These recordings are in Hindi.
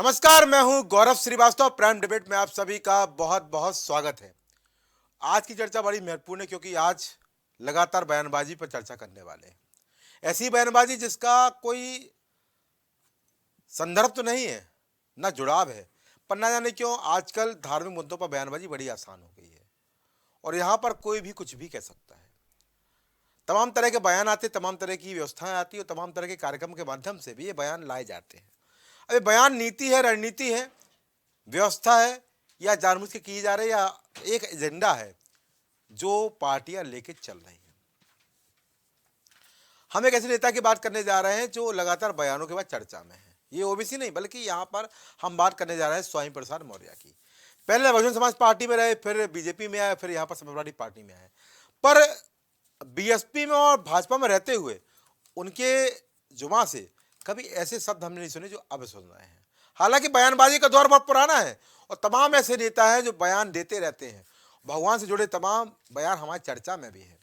नमस्कार, मैं हूं गौरव श्रीवास्तव। प्राइम डिबेट में आप सभी का बहुत बहुत स्वागत है। आज की चर्चा बड़ी महत्वपूर्ण है क्योंकि आज लगातार बयानबाजी पर चर्चा करने वाले हैं। ऐसी बयानबाजी जिसका कोई संदर्भ तो नहीं है, ना जुड़ाव है, पर ना जाने क्यों आजकल धार्मिक मुद्दों पर बयानबाजी बड़ी आसान हो गई है और यहाँ पर कोई भी कुछ भी कह सकता है। तमाम तरह के बयान आते, तमाम तरह की व्यवस्थाएं आती और तमाम तरह के कार्यक्रम के माध्यम से भी ये बयान लाए जाते हैं। अभी बयान नीति है, रणनीति है, व्यवस्था है या जानबूझ के की जा रही है, या एक एजेंडा है जो पार्टियां लेके चल रही हैं। हम एक ऐसे नेता की बात करने जा रहे हैं जो लगातार बयानों के बाद चर्चा में है। ये ओबीसी नहीं, बल्कि यहाँ पर हम बात करने जा रहे हैं स्वामी प्रसाद मौर्य की। पहले बहुजन समाज पार्टी में रहे, फिर बीजेपी में आए, फिर यहाँ पर समाजवादी पार्टी में आए, पर बीएसपी में और भाजपा में रहते हुए उनके जुबान से कभी ऐसे शब्द हमने नहीं सुने जो अब सुन रहे हैं। हालांकि बयानबाजी का दौर बहुत पुराना है और तमाम ऐसे नेता हैं जो बयान देते रहते हैं। भगवान से जुड़े तमाम बयान हमारी चर्चा में भी है,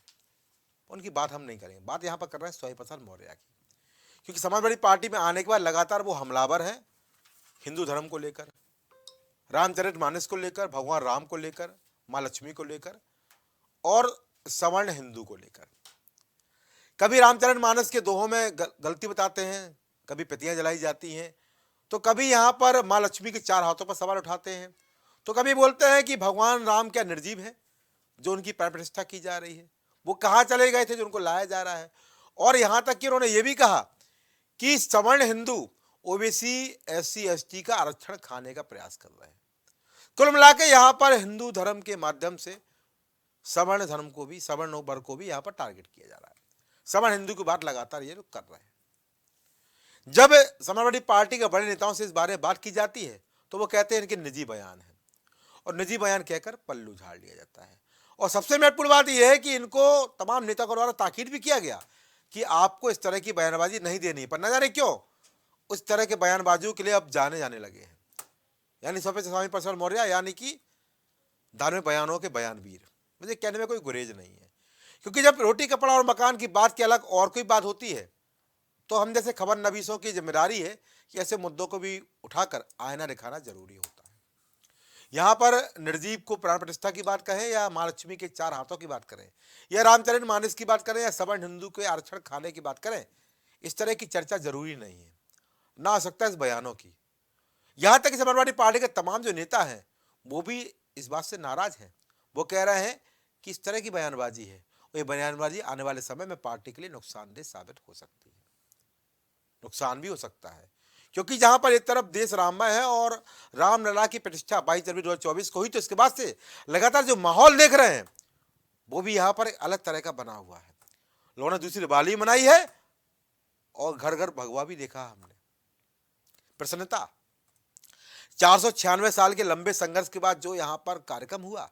उनकी बात हम नहीं करेंगे। बात यहाँ पर कर रहे हैं स्वामी प्रसाद मौर्य की, क्योंकि समाजवादी पार्टी में आने के बाद लगातार वो हमलावर हैं हिंदू धर्म को लेकर, रामचरितमानस को लेकर, भगवान राम को लेकर, माँ लक्ष्मी को लेकर और सवर्ण हिंदू को लेकर। कभी रामचरितमानस के दोहों में गलती बताते हैं, कभी पतियां जलाई जाती हैं, तो कभी यहाँ पर माँ लक्ष्मी के चार हाथों पर सवाल उठाते हैं, तो कभी बोलते हैं कि भगवान राम क्या निर्जीव है जो उनकी प्राण प्रतिष्ठा की जा रही है, वो कहाँ चले गए थे जो उनको लाया जा रहा है। और यहाँ तक कि उन्होंने ये भी कहा कि सवर्ण हिंदू ओबीसी SC ST का आरक्षण खाने का प्रयास कर रहे हैं। कुल मिला के यहाँ पर हिंदू धर्म के माध्यम से सवर्ण धर्म को भी, सवर्ण वर्ग को भी यहाँ पर टारगेट किया जा रहा है। सवर्ण हिंदू की बात लगातार ये लोग कर रहे हैं। जब समाजवादी पार्टी के बड़े नेताओं से इस बारे में बात की जाती है तो वो कहते हैं इनके निजी बयान है, और निजी बयान कहकर पल्लू झाड़ लिया जाता है। और सबसे महत्वपूर्ण बात यह है कि इनको तमाम नेताओं द्वारा ताकीद भी किया गया कि आपको इस तरह की बयानबाजी नहीं देनी, पर न जाने क्यों उस तरह के बयानबाजियों के लिए अब जाने लगे हैं। यानी स्वामी प्रसाद मौर्य यानी कि धार्मिक बयानों के बयानवीर। मुझे कहने में कोई गुरेज नहीं है, क्योंकि जब रोटी कपड़ा और मकान की बात के अलग और कोई बात होती है तो हम जैसे खबर नवीसों की जिम्मेदारी है कि ऐसे मुद्दों को भी उठाकर आईना दिखाना जरूरी होता है। यहाँ पर निर्जीव को प्राण प्रतिष्ठा की बात करें, या माँ लक्ष्मी के चार हाथों की बात करें, या रामचरितमानस की बात करें, या सवर्ण हिंदू के आरक्षण खाने की बात करें, इस तरह की चर्चा जरूरी नहीं है, ना हो सकता है इस बयानों की। यहाँ तक कि समाजवादी पार्टी के तमाम जो नेता हैं वो भी इस बात से नाराज हैं। वो कह रहे हैं कि इस तरह की बयानबाजी है, और ये बयानबाजी आने वाले समय में पार्टी के लिए नुकसानदेह साबित हो सकती है। नुकसान भी हो सकता है, क्योंकि जहां पर एक तरफ देश राममय है और रामलला की प्रतिष्ठा 22 जनवरी 2024 को हुई, तो इसके बाद से लगातार जो माहौल देख रहे हैं वो भी यहाँ पर एक अलग तरह का बना हुआ है। लोगों ने दूसरी दिवाली मनाई है और घर घर भगवा भी देखा हमने। प्रसन्नता 496 साल के लंबे संघर्ष के बाद जो यहाँ पर कार्यक्रम हुआ,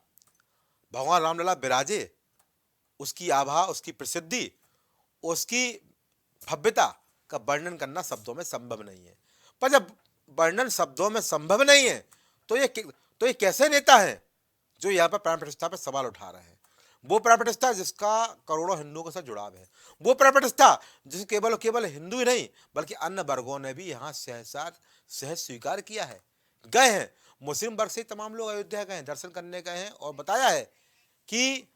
भगवान रामलला विराजे, उसकी आभा, उसकी प्रसिद्धि, उसकी भव्यता का वर्णन करना शब्दों में संभव नहीं है। पर जब वर्णन शब्दों में संभव नहीं है तो ये कैसे नेता हैं जो यहाँ पर प्राण प्रतिष्ठा पर सवाल उठा रहे हैं? वो प्राण प्रतिष्ठा जिसका करोड़ों हिंदुओं के साथ जुड़ाव है, वो प्राण प्रतिष्ठा जिसे केवल हिंदू ही नहीं बल्कि अन्य वर्गों ने भी यहाँ सहज स्वीकार किया है, गए हैं। मुस्लिम वर्ग से तमाम लोग अयोध्या गए हैं, दर्शन करने गए हैं, और बताया है कि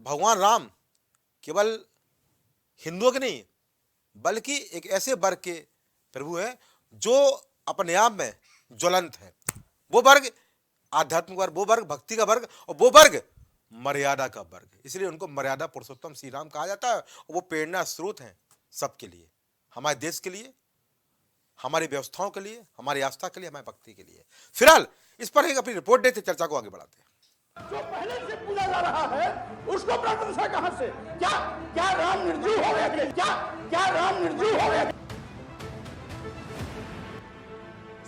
भगवान राम केवल हिंदुओं के नहीं बल्कि एक ऐसे वर्ग के प्रभु हैं जो अपने आप में ज्वलंत है। वो वर्ग आध्यात्मिक वर्ग, वो वर्ग भक्ति का वर्ग, और वो वर्ग मर्यादा का वर्ग। इसलिए उनको मर्यादा पुरुषोत्तम श्री राम कहा जाता है, और वो प्रेरणा स्रोत हैं सबके लिए, हमारे देश के लिए, हमारी व्यवस्थाओं के लिए, हमारी आस्था के लिए, हमारी भक्ति के लिए। फिलहाल इस पर एक अपनी रिपोर्ट देते, चर्चा को आगे बढ़ाते हैं। जो पहले से पूजा जा रहा है उसको प्राण प्रतिष्ठा कहां से? क्या राम निर्जीव हो गए थे? क्या राम निर्जीव हो गए?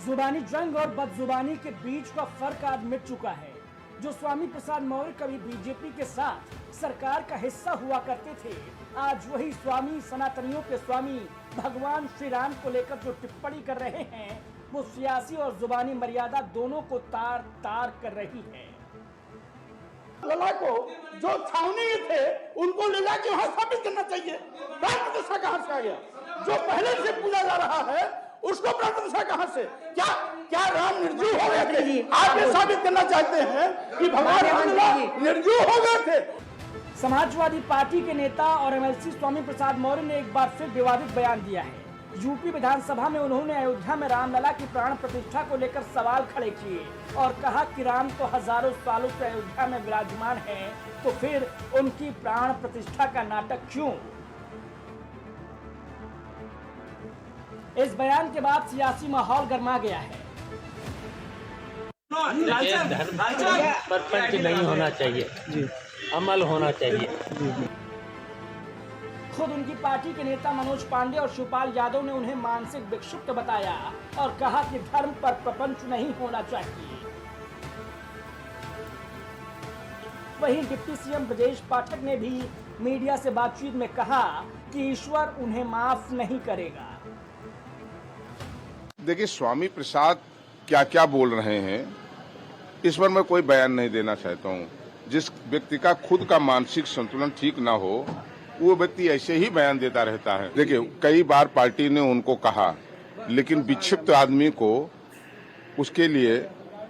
जुबानी जंग और बदजुबानी के बीच का फर्क आज मिट चुका है। जो स्वामी प्रसाद मौर्य कभी बीजेपी के साथ सरकार का हिस्सा हुआ करते थे, आज वही स्वामी सनातनियों के स्वामी भगवान श्री राम को लेकर जो टिप्पणी कर रहे हैं वो सियासी और जुबानी मर्यादा दोनों को तार तार कर रही है। लला को जो छावनी में थे उनको ले जाके वहां स्थापित करना चाहिए। प्राण प्रतिष्ठा कहां से आ गया? जो पहले से पूजा जा रहा है उसको प्रशंसा कहां से? क्या क्या राम निर्जीव हो गए थे? आप ये साबित करना चाहते हैं कि भगवान राम निर्जीव हो गए थे? समाजवादी पार्टी के नेता और एमएलसी स्वामी प्रसाद मौर्य ने एक बार फिर विवादित बयान दिया है। यूपी विधानसभा में उन्होंने अयोध्या में रामलला की प्राण प्रतिष्ठा को लेकर सवाल खड़े किए और कहा कि राम तो हजारों सालों से अयोध्या में विराजमान हैं, तो फिर उनकी प्राण प्रतिष्ठा का नाटक क्यों? इस बयान के बाद सियासी माहौल गर्मा गया है। धर्म परपंच नहीं होना चाहिए, अमल होना चाहिए। खुद उनकी पार्टी के नेता मनोज पांडे और शिवपाल यादव ने उन्हें मानसिक विक्षिप्त बताया और कहा कि धर्म पर प्रपंच नहीं होना चाहिए। वहीं डिप्टी सीएम ब्रजेश पाठक ने भी मीडिया से बातचीत में कहा कि ईश्वर उन्हें माफ नहीं करेगा। देखिए, स्वामी प्रसाद क्या क्या बोल रहे हैं इस पर मैं कोई बयान नहीं देना चाहता हूँ। जिस व्यक्ति का खुद का मानसिक संतुलन ठीक ना हो, वो व्यक्ति ऐसे ही बयान देता रहता है। देखिए, कई बार पार्टी ने उनको कहा, लेकिन विक्षिप्त आदमी को उसके लिए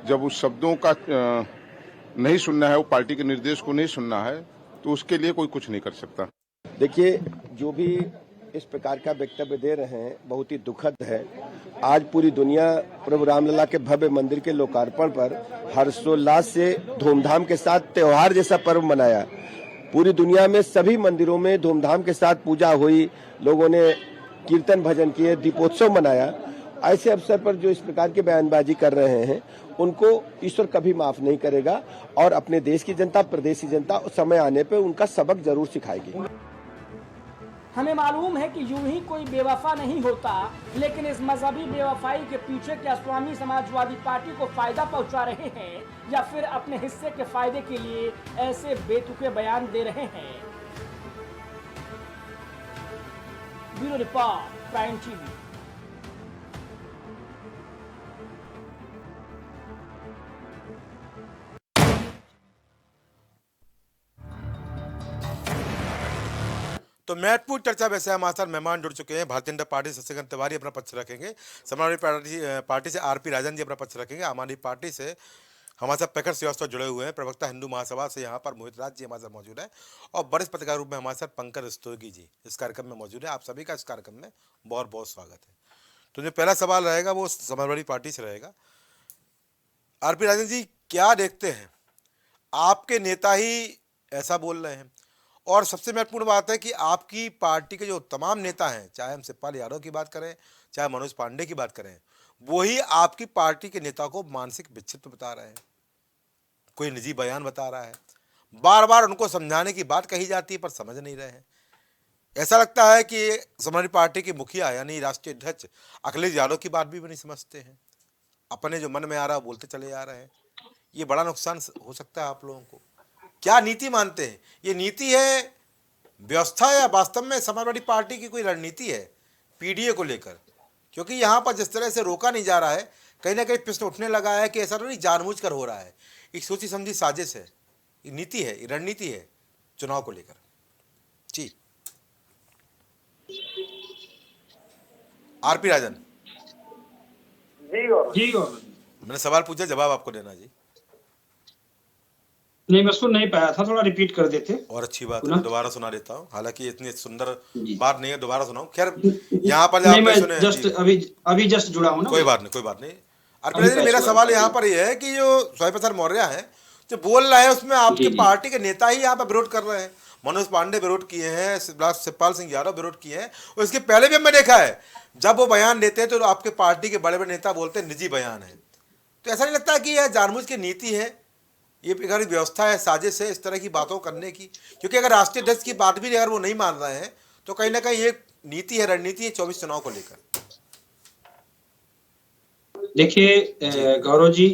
जब उस शब्दों का नहीं सुनना है, वो पार्टी के निर्देश को नहीं सुनना है, तो उसके लिए कोई कुछ नहीं कर सकता। देखिए, जो भी इस प्रकार का वक्तव्य दे रहे हैं बहुत ही दुखद है। आज पूरी दुनिया प्रभु रामलला के भव्य मंदिर के लोकार्पण पर हर्षोल्लास से धूमधाम के साथ त्योहार जैसा पर्व मनाया। पूरी दुनिया में सभी मंदिरों में धूमधाम के साथ पूजा हुई, लोगों ने कीर्तन भजन किए, दीपोत्सव मनाया। ऐसे अवसर पर जो इस प्रकार की बयानबाजी कर रहे हैं उनको ईश्वर कभी माफ नहीं करेगा और अपने देश की जनता, प्रदेश की जनता समय आने पर उनका सबक जरूर सिखाएगी। हमें मालूम है कि यूं ही कोई बेवफा नहीं होता, लेकिन इस मजहबी बेवफाई के पीछे क्या स्वामी समाजवादी पार्टी को फायदा पहुंचा रहे हैं या फिर अपने हिस्से के फायदे के लिए ऐसे बेतुके बयान दे रहे हैं? Bureau report, prime TV. तो महत्वपूर्ण चर्चा वैसे हमारे साथ मेहमान जुड़ चुके हैं। भारतीय जनता पार्टी से शशिकांत तिवारी अपना पक्ष रखेंगे, समाजवादी पार्टी से आरपी राजन जी अपना पक्ष रखेंगे, आम आदमी पार्टी से हमारे साथ प्रखर श्रीवास्तव जुड़े हुए हैं, प्रवक्ता हिंदू महासभा से यहाँ पर मोहित राज जी हमारे साथ मौजूद है और वरिष्ठ पत्रकार रूप में हमारे साथ पंकज रस्तोगी जी इस कार्यक्रम में मौजूद है। आप सभी का इस कार्यक्रम में बहुत बहुत स्वागत है। तो जो पहला सवाल रहेगा वो समाजवादी पार्टी से रहेगा। आरपी राजन जी, क्या देखते हैं, आपके नेता ही ऐसा बोल रहे हैं और सबसे महत्वपूर्ण बात है कि आपकी पार्टी के जो तमाम नेता हैं, चाहे हम शिवपाल यादव की बात करें, चाहे मनोज पांडे की बात करें, वही आपकी पार्टी के नेता को मानसिक विक्षिप्त बता रहे हैं, कोई निजी बयान बता रहा है, बार बार उनको समझाने की बात कही जाती है पर समझ नहीं रहे हैं। ऐसा लगता है कि समाजवादी पार्टी के मुखिया यानी राष्ट्रीय अध्यक्ष अखिलेश यादव की बात भी नहीं समझते हैं, अपने जो मन में आ रहा है बोलते चले जा रहे हैं। ये बड़ा नुकसान हो सकता है आप लोगों को। क्या नीति मानते हैं, ये नीति है व्यवस्था या वास्तव में समाजवादी पार्टी की कोई रणनीति है पीडीए को लेकर? क्योंकि यहाँ पर जिस तरह से रोका नहीं जा रहा है, कहीं ना कहीं प्रश्न उठने लगा है कि ऐसा तो नहीं जानबूझकर हो रहा है, एक सोची समझी साजिश है, ये नीति है, ये रणनीति है चुनाव को लेकर। जी आरपी राजन जी मैंने सवाल पूछा, जवाब आपको देना जी। नहीं, मैं सुन नहीं पाया था, थोड़ा रिपीट कर देते और अच्छी बात है, दोबारा सुना देता हूँ, हालांकि इतनी सुंदर बात नहीं है, दोबारा सुनाऊं। खैर यहाँ पर नहीं, मैं जस्ट अभी जस्ट जुड़ा हूँ ना। कोई बात नहीं। अरविंद, मेरा सवाल यहाँ पर यह है कि जो स्वामी प्रसाद मौर्य है जो बोल रहे हैं उसमें आपकी पार्टी के नेता ही यहाँ पर विरोध कर रहे हैं। मनोज पांडे विरोध किए हैं, शिवपाल सिंह यादव विरोध किए हैं, और इसके पहले भी हमने देखा है जब वो बयान देते हैं तो आपके पार्टी के बड़े बड़े नेता बोलते हैं निजी बयान है। तो ऐसा नहीं लगता कि यह जानबूझ की नीति है, ये एक व्यवस्था है, साजिश है इस तरह की बातों करने की? क्योंकि अगर राष्ट्रीय अध्यक्ष की बात भी अगर वो नहीं मान रहे हैं तो कहीं ना कहीं ये नीति है, रणनीति है 24 चुनाव को लेकर। देखिए गौरव जी,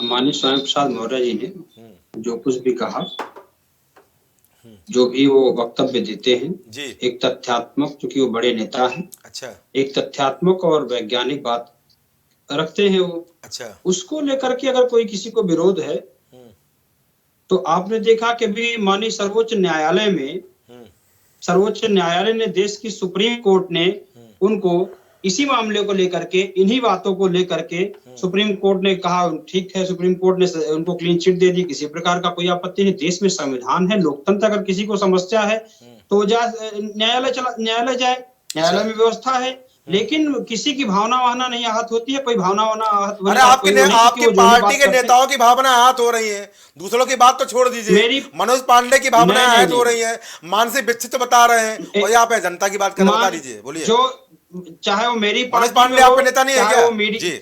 माननीय स्वामी प्रसाद मौर्य जी ने जो कुछ भी कहा, जो भी वो वक्तव्य देते हैं जी, एक तथ्यात्मक, क्योंकि वो बड़े नेता हैं, अच्छा, एक तथ्यात्मक और वैज्ञानिक बात रखते हैं वो। अच्छा, उसको लेकर के अगर कोई किसी को विरोध है तो आपने देखा कि भी माननीय सर्वोच्च न्यायालय में, सर्वोच्च न्यायालय ने, देश की सुप्रीम कोर्ट ने उनको इसी मामले को लेकर के, इन्हीं बातों को लेकर के सुप्रीम कोर्ट ने कहा ठीक है, सुप्रीम कोर्ट ने उनको क्लीन चिट दे दी, किसी प्रकार का कोई आपत्ति नहीं। देश में संविधान है, लोकतंत्र, अगर किसी को समस्या है तो न्यायालय जाए, न्यायालय में व्यवस्था है। लेकिन किसी की भावना वहाना नहीं आहत होती है, कोई भावना वहाना आहत अरे आपकी पार्टी के नेताओं की भावना आहत हो रही है, दूसरों की बात तो छोड़ दीजिए। मनोज पांडे की भावना आहत हो रही है, मानसिक विक्षिप्त बता रहे हैं, और यहाँ पे जनता की बात कर बता दीजिए, बोलिए। जो चाहे वो मेरी मनोज पांडे आपके नेता नहीं है क्या? जी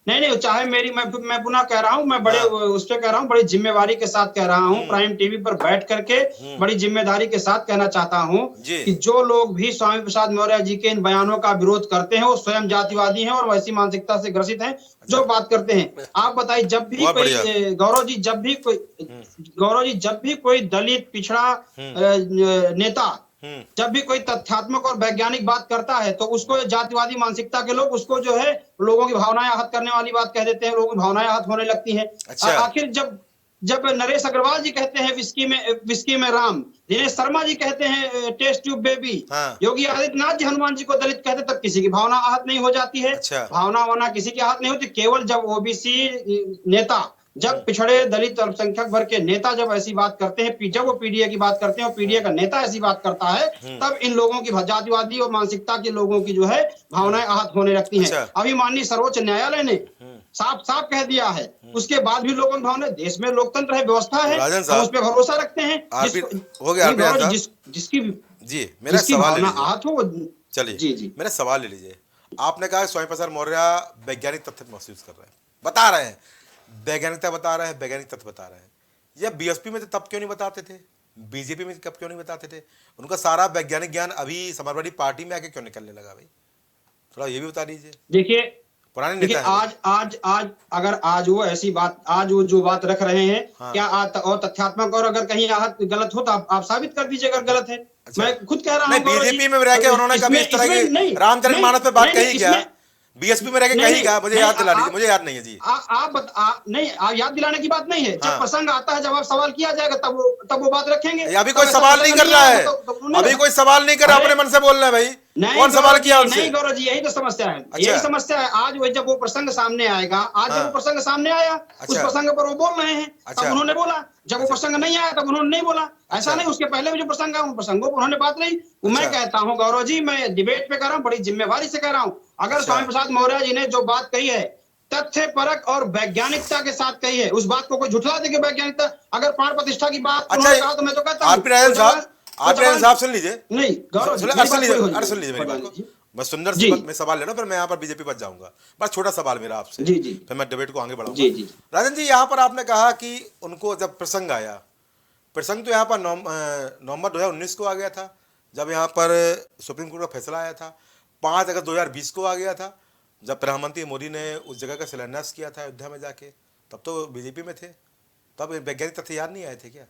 नहीं, चाहे मेरी, मैं पुनः कह रहा हूं, मैं बड़े उस पे कह रहा हूं, बड़ी जिम्मेवारी के साथ कह रहा हूं, प्राइम टीवी पर बैठ करके बड़ी जिम्मेदारी के साथ कहना चाहता हूं कि जो लोग भी स्वामी प्रसाद मौर्य जी के इन बयानों का विरोध करते हैं वो स्वयं जातिवादी हैं और वैसी मानसिकता से ग्रसित हैं जो बात करते हैं। आप बताइए, जब भी कोई गौरव जी, जब भी कोई दलित पिछड़ा नेता जब भी कोई तथ्यात्मक और वैज्ञानिक बात करता है तो उसको जातिवादी मानसिकता के लोग उसको जो है लोगों की भावनाएं आहत करने वाली बात कह देते हैं, लोगों की भावनाएं आहत होने लगती हैं। आखिर जब नरेश अग्रवाल जी कहते हैं विस्की में राम, दिनेश शर्मा जी कहते हैं test tube baby, Yogi Adityanath ji Hanuman ji को दलित कहते, तब किसी की भावना आहत नहीं हो जाती है। भावना वाना किसी की आहत नहीं होती, केवल जब ओबीसी नेता, जब पिछड़े दलित अल्पसंख्यक वर्ग के नेता जब ऐसी बात करते हैं, जब वो पीडीए की बात करते हैं और पीडीए का नेता ऐसी बात करता है, तब इन लोगों की जातिवादी और मानसिकता के लोगों की जो है भावनाएं आहत होने लगती हैं। अभी माननीय सर्वोच्च न्यायालय ने साफ साफ कह दिया है, उसके बाद भी लोगों की भावना, देश में लोकतंत्र है, व्यवस्था है, हम उस पर भरोसा रखते हैं। जिसकी जी मेरा सवाल आहत हो, चलिए जी मेरा सवाल ले लीजिए। आपने कहा स्वामी प्रसाद मौर्य वैज्ञानिक तथ्य महसूस कर रहे हैं, बता रहे हैं, वैज्ञानिकता बता रहे हैं, वैज्ञानिक तथ्य बता रहे हैं। या बीएसपी में तब क्यों नहीं बताते थे, बीजेपी में कब क्यों नहीं बताते थे? उनका सारा वैज्ञानिक ज्ञान अभी समाजवादी पार्टी में आके क्यों निकलने लगा भाई? थोड़ा ये भी बता दीजिए। देखिए पुराने नेता आज अगर आज वो ऐसी बात, आज वो जो बात रख रहे हैं, क्या और तथ्यात्मक और अगर कहीं गलत हो तो आप साबित कर दीजिए अगर गलत है। मैं खुद कह रहा हूँ बीजेपी में रह के उन्होंने कभी इस तरह की रामचरितमानस पे बात कही क्या? बीएसपी में रह के कही क्या? मुझे याद दिला दीजिए, मुझे याद नहीं है जी। नहीं, याद दिलाने की बात नहीं है। जब प्रसंग आता है, जब आप सवाल किया जाएगा तब वो बात रखेंगे। अभी कोई सवाल नहीं कर रहा है, अभी कोई सवाल नहीं कर रहा, अपने मन से बोल रहे हैं भाई। कौन सवाल किया उनसे? नहीं गौरव जी, यही तो समस्या है, यही समस्या है। आज वो जब वो प्रसंग सामने आएगा, आज जब वो प्रसंग सामने आया, उस प्रसंग पर वो बोल रहे हैं, तब उन्होंने बोला। जब वो प्रसंग नहीं आया तब उन्होंने नहीं बोला। ऐसा नहीं, उसके पहले भी जो प्रसंग आया उन प्रसंगों पर उन्होंने बात नहीं। मैं कहता हूँ गौरव जी, मैं डिबेट पे कर रहा हूँ, बड़ी जिम्मेवारी से कह रहा हूँ, अगर स्वामी प्रसाद मौर्य जी ने जो बात कही है तथ्य परक और वैज्ञानिकता के साथ कही है, उस बात को कोई झुठला दे कि वैज्ञानिकता, अगर प्राण प्रतिष्ठा की बात उन्होंने कहा तो मैं तो कहता हूँ आप साहब सुन लीजिए। नहीं गौरव, सुन लीजिए मेरी बात को। मैं सुंदर सी मैं सवाल ले रहा हूं, फिर मैं यहाँ पर बीजेपी पर जाऊंगा। बस छोटा सवाल मेरा आपसे, फिर मैं डिबेट को आगे बढ़ाऊंगा। राजन जी, यहाँ पर आपने कहा कि उनको जब प्रसंग आया, प्रसंग तो यहाँ पर नवंबर 2019 को आ गया था, जब यहाँ पर सुप्रीम कोर्ट का फैसला आया था। 5 अगस्त 2020 को आ गया था, जब प्रधानमंत्री मोदी ने उस जगह का शिलान्यास किया था अयोध्या में जाके, तब तो बीजेपी में थे। तब वैज्ञानिक तथ्य याद नहीं आए थे क्या?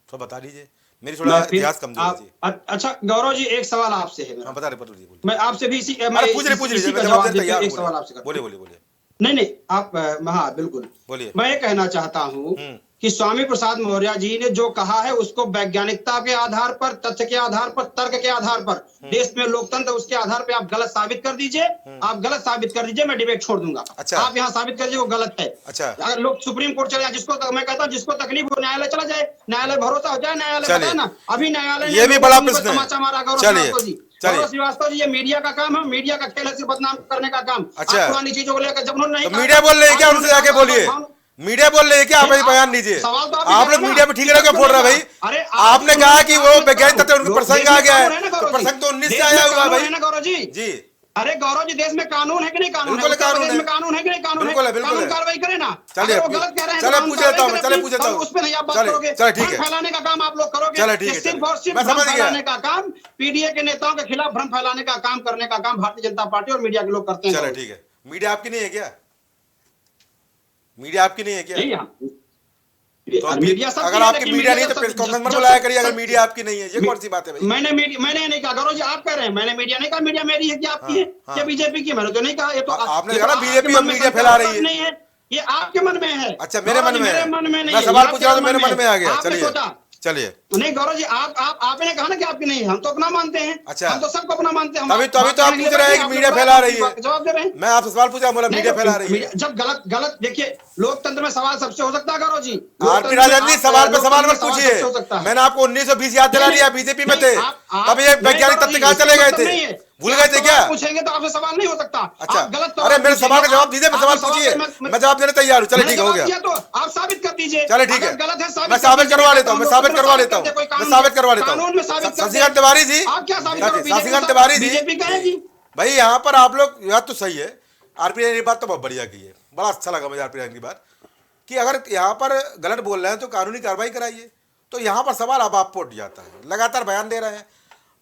तो बता दीजिए, मेरी थोड़ा इतिहास कमजोर है जी। अच्छा गौरव जी, एक सवाल आपसे है। हाँ, बता रहे, मैं आपसे भी इसी पूछ लीजिए, एक सवाल आपसे बोलिए। नहीं आप, हाँ बिल्कुल बोलिए। मैं ये कहना चाहता हूँ कि स्वामी प्रसाद मौर्य जी ने जो कहा है उसको वैज्ञानिकता के आधार पर, तथ्य के आधार पर, तर्क के आधार पर, देश में लोकतंत्र उसके आधार पे आप गलत साबित कर दीजिए। आप गलत साबित कर दीजिए, मैं डिबेट छोड़ दूंगा। अच्छा। आप यहाँ साबित कर दीजिए वो गलत है। अच्छा। अगर लोग सुप्रीम कोर्ट चले जाए, जिसको मैं कहता हूँ जिसको तकलीफ हो न्यायालय चला जाए, न्यायालय भरोसा हो जाए, न्यायालय बताए ना। अभी न्यायालय ये भी बड़ा प्रश्न है। समाचार मारा गौरव श्रीवास्तव जी, ये मीडिया का काम है, मीडिया का खेल है सिर्फ बदनाम करने का काम। अच्छा। पुरानी चीजों को लेकर जब उन्होंने मीडिया बोल रहे हैं क्या, उनसे जाके बोलिए। मीडिया बोल रहे हैं क्या? आप बयान दीजिए। आप लोग मीडिया में ठीक रह क्यों बोल रहे हैं भाई? आपने कहा कि वो वैज्ञानिक तथ्य उनका प्रसंग आ गया है, तो प्रसंग तो 19 से आया हुआ भाई। गौरव जी, अरे गौरव जी, देश में कानून है कि नहीं? कानून है, कानून में कानून है कि नहीं? कानून है, कानून कार्रवाई करे ना। चलिए, गलत कह रहे हैं, चले पूछ लेता हूँ, चले पूछ लेता हूँ। उस पर नहीं आप बात करोगे, फैलाने का काम आप लोग करोगे। चलो ठीक है, सिर्फ और सिर्फ भ्रम फैलाने का काम, पीडीए के नेताओं के खिलाफ भ्रम फैलाने का काम करने का काम भारतीय जनता पार्टी और मीडिया के लोग करते हैं। चलो ठीक है। मीडिया आपकी नहीं है क्या? मीडिया आपकी नहीं है क्या? तो अगर आपकी मीडिया नहीं तो प्रेस कॉन्फ्रेंस में बुलाया करिए, अगर मीडिया आपकी नहीं है। ये कौन सी बात है भाई? मैंने नहीं कहा गौरव जी, आप कह रहे हैं मैंने मीडिया नहीं कहा। मीडिया मेरी है कि आपकी है क्या बीजेपी की? मैंने तो नहीं कहा। ये तो आपने कहा ना बीजेपी और मीडिया फैला रही है। नहीं है, ये आपके मन में है। अच्छा, मेरे मन में है। नहीं, मैं सवाल पूछ रहा हूं, मेरे मन में आ गया। चलिए चलिए तो नहीं गौरव जी, आपने कहा ना कि आपकी नहीं, हम तो अपना मानते हैं। अच्छा। हम तो सबको अपना मानते हैं। तभी तो आप पूछ रहे हैं कि मीडिया फैला रही है। जवाब दे रहे हैं। मैं आपसे सवाल पूछा, बोला मीडिया फैला रही है। जब गलत देखिए, लोकतंत्र में सवाल सबसे हो सकता है गौरव जी। आरपी राजन जी, सवाल पे सवाल मत पूछिए। मैंने आपको 1920 याद दिला दिया, बीजेपी में थे तब ये वैज्ञानिक तथ्य कहाँ चले गए थे, भूल गए थे क्या? पूछेंगे तो आपसे सवाल नहीं हो सकता। अच्छा, गलत अरे मेरे सवाल का जवाब दीजिए, मैं सवाल पूछिए, मैं जवाब देने तैयार हूँ। चलिए ठीक है, हो गया। तो आप साबित कर दीजिए। चलिए ठीक है, गलत है, मैं साबित करवा लेता हूँ, मैं साबित करवा लेता हूँ, मैं साबित करवा लेता हूँ। कानून में साबित शशिकांत तिवारी जी, आप क्या साबित करोगे? शशिकांत तिवारी जी, बीजेपी कहेगी भाई यहाँ पर आप लोग, बात तो सही है, आरपी राजन की बात तो बहुत बढ़िया की है, बड़ा अच्छा लगा मुझे आरपी राजन की बात कि अगर यहाँ पर गलत बोल रहे हैं तो कानूनी कार्रवाई कराइए। तो यहाँ पर सवाल अब आप पे उठ जाता है, लगातार बयान दे रहे हैं।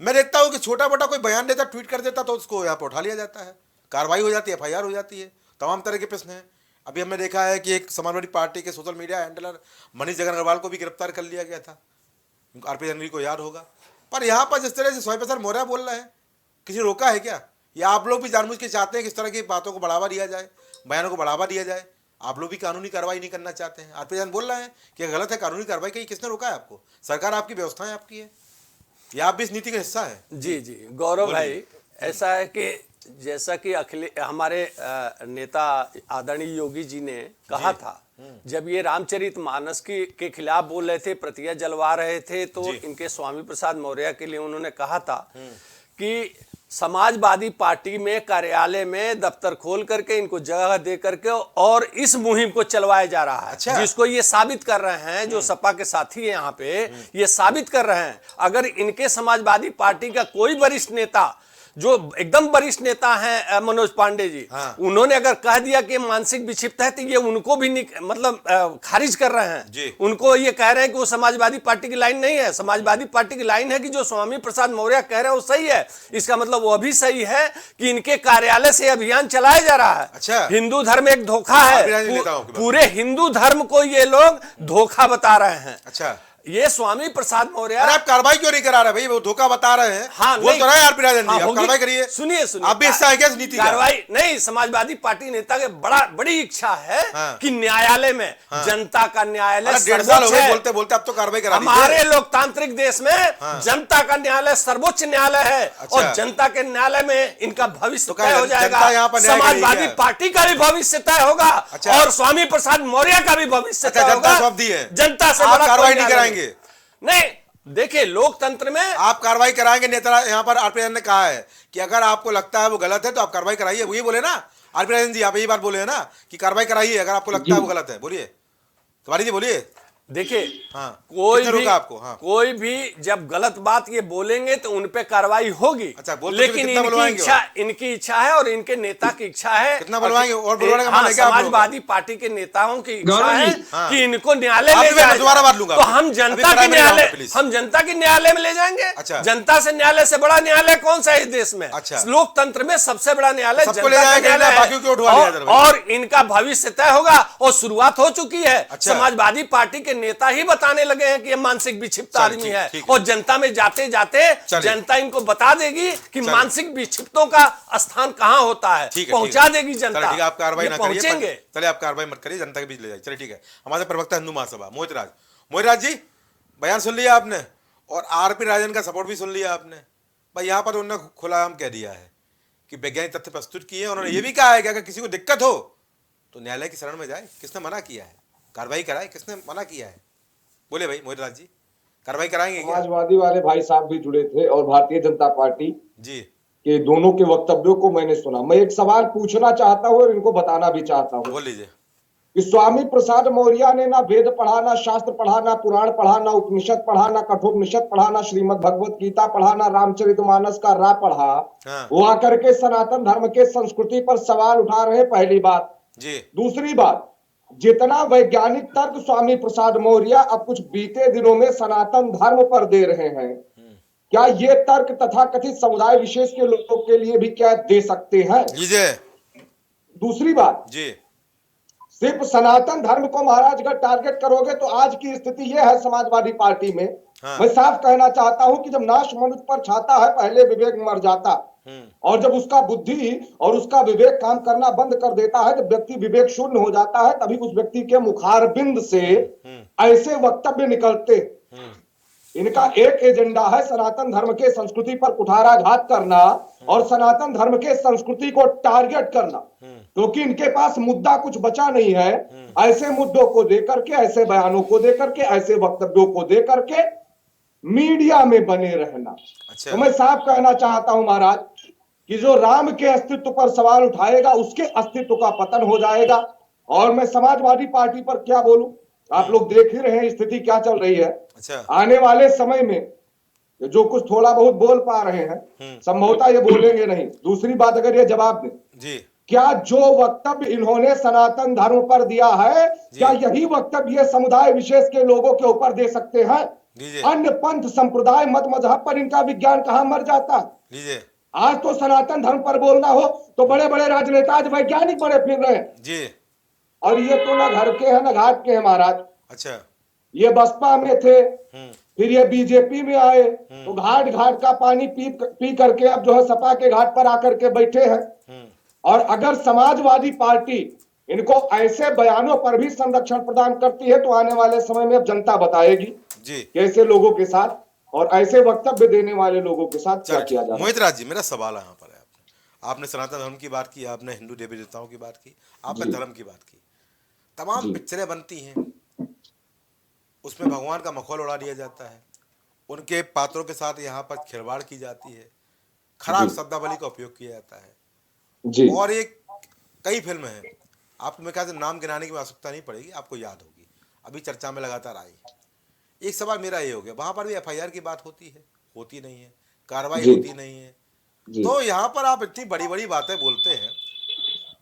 मैं देखता हूँ कि छोटा मोटा कोई बयान देता, ट्वीट कर देता तो उसको यहाँ पर उठा लिया जाता है, कार्रवाई हो जाती है, FIR हो जाती है, तमाम तरह के प्रश्न हैं। अभी हमने देखा है कि एक समाजवादी पार्टी के social media handler Manish Jagan Agarwal को भी गिरफ्तार कर लिया गया था, आरपी राजन को याद होगा। पर यहाँ पर जिस तरह से स्वामी प्रसाद मौर्य बोल रहे हैं, किसी रोका है क्या? या आप लोग भी जानबूझ के चाहते हैं कि इस तरह की बातों को बढ़ावा दिया जाए, बयानों को बढ़ावा दिया जाए? आप लोग भी कानूनी कार्रवाई नहीं करना चाहते हैं। आरपी राजन बोल रहे हैं कि गलत है, कानूनी कार्रवाई की, किसने रोका है आपको? सरकार आपकी, व्यवस्थाएं आपकी है, या आप भी इस नीति का हिस्सा है? जी जी गौरव भाई, ऐसा है कि जैसा कि हमारे नेता आदरणीय योगी जी ने कहा था, जब ये रामचरितमानस के खिलाफ बोल रहे थे, प्रतिया जलवा रहे थे, तो इनके स्वामी प्रसाद मौर्य के लिए उन्होंने कहा था कि समाजवादी पार्टी में कार्यालय में दफ्तर खोल करके इनको जगह दे करके और इस मुहिम को चलवाया जा रहा है। अच्छा। जिसको ये साबित कर रहे हैं, जो सपा के साथी है यहाँ पे, ये साबित कर रहे हैं अगर इनके समाजवादी पार्टी का कोई वरिष्ठ नेता, जो एकदम वरिष्ठ नेता हैं मनोज पांडे जी, उन्होंने अगर कह दिया कि मानसिक विक्षिप्त है, तो ये उनको भी मतलब खारिज कर रहे हैं। उनको ये कह रहे हैं कि वो समाजवादी पार्टी की लाइन नहीं है। समाजवादी पार्टी की लाइन है कि जो स्वामी प्रसाद मौर्य कह रहे हैं वो सही है। इसका मतलब वो भी सही है कि इनके कार्यालय से अभियान चलाया जा रहा है। अच्छा। हिंदू धर्म एक धोखा है, पूरे हिंदू धर्म को ये लोग धोखा बता रहे हैं। अच्छा, ये स्वामी प्रसाद मौर्य, अरे आप कार्रवाई क्यों नहीं करा रहे भाई? वो धोखा बता रहे हैं। हाँ, वो तो रहे आरपी राजन जी, आप कार्रवाई करिए। सुनिए आप भी हिस्सा है क्या इस नीति का? कार्रवाई नहीं, समाजवादी पार्टी नेता के बड़ी इच्छा है कि न्यायालय में, जनता का न्यायालय 1.5 साल हो गए बोलते बोलते, अब तो कार्रवाई करा दीजिए। हमारे लोकतांत्रिक देश में जनता का न्यायालय सर्वोच्च न्यायालय है। और जनता के न्यायालय में इनका भविष्य तय हो जाएगा। समाजवादी पार्टी का भी भविष्य तय होगा और स्वामी प्रसाद मौर्य का भी भविष्य तय होगा। जनता से बड़ा कार्रवाई नहीं कराएंगे? नहीं, देखिए लोकतंत्र में आप कार्रवाई कराएंगे। नेता यहाँ पर आरपी राजन ने कहा है कि अगर आपको लगता है वो गलत है तो आप कार्रवाई कराइए, वही बोले ना आरपी राजन जी? आप यही बात बोले हैं ना कि कार्रवाई कराइए अगर आपको लगता है वो गलत है। बोलिए तिवारी जी, बोलिए। देखिए, कोई भी जब गलत बात ये बोलेंगे तो उन पे कार्रवाई होगी। अच्छा, लेकिन इनकी इच्छा है और इनके नेता की इच्छा है, कितना बुलवाएंगे और बुलवाने का मन है क्या? समाजवादी पार्टी के नेताओं की इच्छा है कि इनको न्यायालय ले जाए। तो हम जनता के न्यायालय में ले जाएंगे। जनता से न्यायालय से बड़ा न्यायालय कौन सा है इस देश में? लोकतंत्र में सबसे बड़ा न्यायालय जनता का न्यायालय है और इनका भविष्य तय होगा और शुरुआत हो चुकी है। समाजवादी पार्टी के नेता ही बताने लगे हैं कि ये मानसिक विक्षिप्त आदमी है और जनता में जाते जाते जनता इनको बता देगी कि मानसिक विक्षिप्तों का स्थान कहां होता है, पहुंचा देगी जनता। ठीक है, आप कार्रवाई ना करिए, चलिए आप कार्रवाई मत करिए, जनता के बीच ले जाइए। चलिए ठीक है। हमारे प्रवक्ता हिंदू महासभा मोहित राज जी, बयान सुन लिया आपने और आरपी राजन का सपोर्ट भी सुन लिया आपने। भाई यहाँ पर उन्होंने खुलाआम कह दिया है कि वैज्ञानिक तथ्य प्रस्तुत किए। उन्होंने ये भी कहा है कि अगर किसी को दिक्कत हो तो न्यायालय की शरण में जाए। किसने मना किया है? कार्रवाई कराए, किसने मना किया है? बोले भाई मोहित राज जी, कार्रवाई कराएंगे? समाजवादी वाले भाई साहब भी जुड़े थे और भारतीय जनता पार्टी जी के दोनों के वक्तव्यों को मैंने सुना। मैं एक सवाल पूछना चाहता हूँ और इनको बताना भी चाहता हूँ। बोल लीजिए। कि स्वामी प्रसाद मौर्य ने ना वेद पढ़ा, ना शास्त्र पढ़ा, ना पुराण पढ़ा, ना उपनिषद पढ़ा, ना कठोपनिषद पढ़ा, ना श्रीमद् भगवत गीता पढ़ा, ना रामचरितमानस का रा पढ़ा। वो आकर के सनातन धर्म के संस्कृति पर सवाल उठा रहे, पहली बात जी। दूसरी बात, जितना वैज्ञानिक तर्क स्वामी प्रसाद मौर्य अब कुछ बीते दिनों में सनातन धर्म पर दे रहे हैं, क्या ये तर्क तथाकथित समुदाय विशेष के लोगों के लिए भी क्या दे सकते हैं? दूसरी बात जी, सिर्फ सनातन धर्म को महाराज अगर टारगेट करोगे तो आज की स्थिति यह है समाजवादी पार्टी में। मैं साफ कहना चाहता हूं कि जब नाश मनुष्य पर छाता है, पहले विवेक मर जाता, और जब उसका बुद्धि और उसका विवेक काम करना बंद कर देता है, जब व्यक्ति विवेक शून्य हो जाता है, तभी उस व्यक्ति के मुखारबिंद से ऐसे वक्तव्य निकलते इनका एक एजेंडा है सनातन धर्म के संस्कृति पर कुठाराघात करना और सनातन धर्म के संस्कृति को टारगेट करना, क्योंकि इनके पास मुद्दा कुछ बचा नहीं है। ऐसे मुद्दों को देकर के, ऐसे बयानों को देकर के, ऐसे वक्तव्यों को देकर के मीडिया में बने रहना। तो मैं साफ कहना चाहता हूं महाराज कि जो राम के अस्तित्व पर सवाल उठाएगा उसके अस्तित्व का पतन हो जाएगा। और मैं समाजवादी पार्टी पर क्या बोलूं, आप लोग देख ही रहे हैं स्थिति क्या चल रही है। आने वाले समय में जो कुछ थोड़ा बहुत बोल पा रहे हैं संभवतः ये बोलेंगे नहीं। दूसरी बात, अगर ये जवाब दें, क्या जो वक्तव्य इन्होंने सनातन धर्म पर दिया है, क्या यही वक्तव्य समुदाय विशेष के लोगों के ऊपर दे सकते हैं? अन्य पंथ संप्रदाय मत मजहब पर इनका विज्ञान कहां मर जाता है? आज तो सनातन धर्म पर बोलना हो तो बड़े बड़े राजनेता आज वैज्ञानिक बड़े फिर रहे हैं। और ये तो ना घर के हैं ना घाट के हैं महाराज। ये बसपा में थे, फिर ये बीजेपी में आए, तो घाट घाट का पानी पी करके अब जो है सपा के घाट पर आकर के बैठे हैं। और अगर समाजवादी पार्टी इनको ऐसे बयानों पर भी संरक्षण प्रदान करती है तो आने वाले समय में अब जनता बताएगी कैसे लोगों के साथ और ऐसे वक्तव्य देने वाले लोगों के साथ क्या किया जाए। मोहित राज जी, मेरा सवाल यहाँ पर है, आपने सनातन धर्म की बात की, आपने हिंदू देवी देवताओं की बात की, आपने धर्म की बात की। तमाम पिक्चरें बनती हैं, उसमें भगवान का मखौल उड़ा दिया जाता है, उनके पात्रों के साथ यहाँ पर खिलवाड़ की जाती है, खराब शब्दावली का उपयोग किया जाता है। और एक कई फिल्में हैं, आपको मैं कहते नाम गिनाने की आवश्यकता नहीं पड़ेगी, आपको याद होगी, अभी चर्चा में लगातार आई। एक सवाल मेरा ये हो गया, वहां पर भी एफआईआर की बात होती है, होती नहीं है, कार्रवाई होती नहीं है। तो यहाँ पर आप इतनी बड़ी बड़ी बातें बोलते हैं,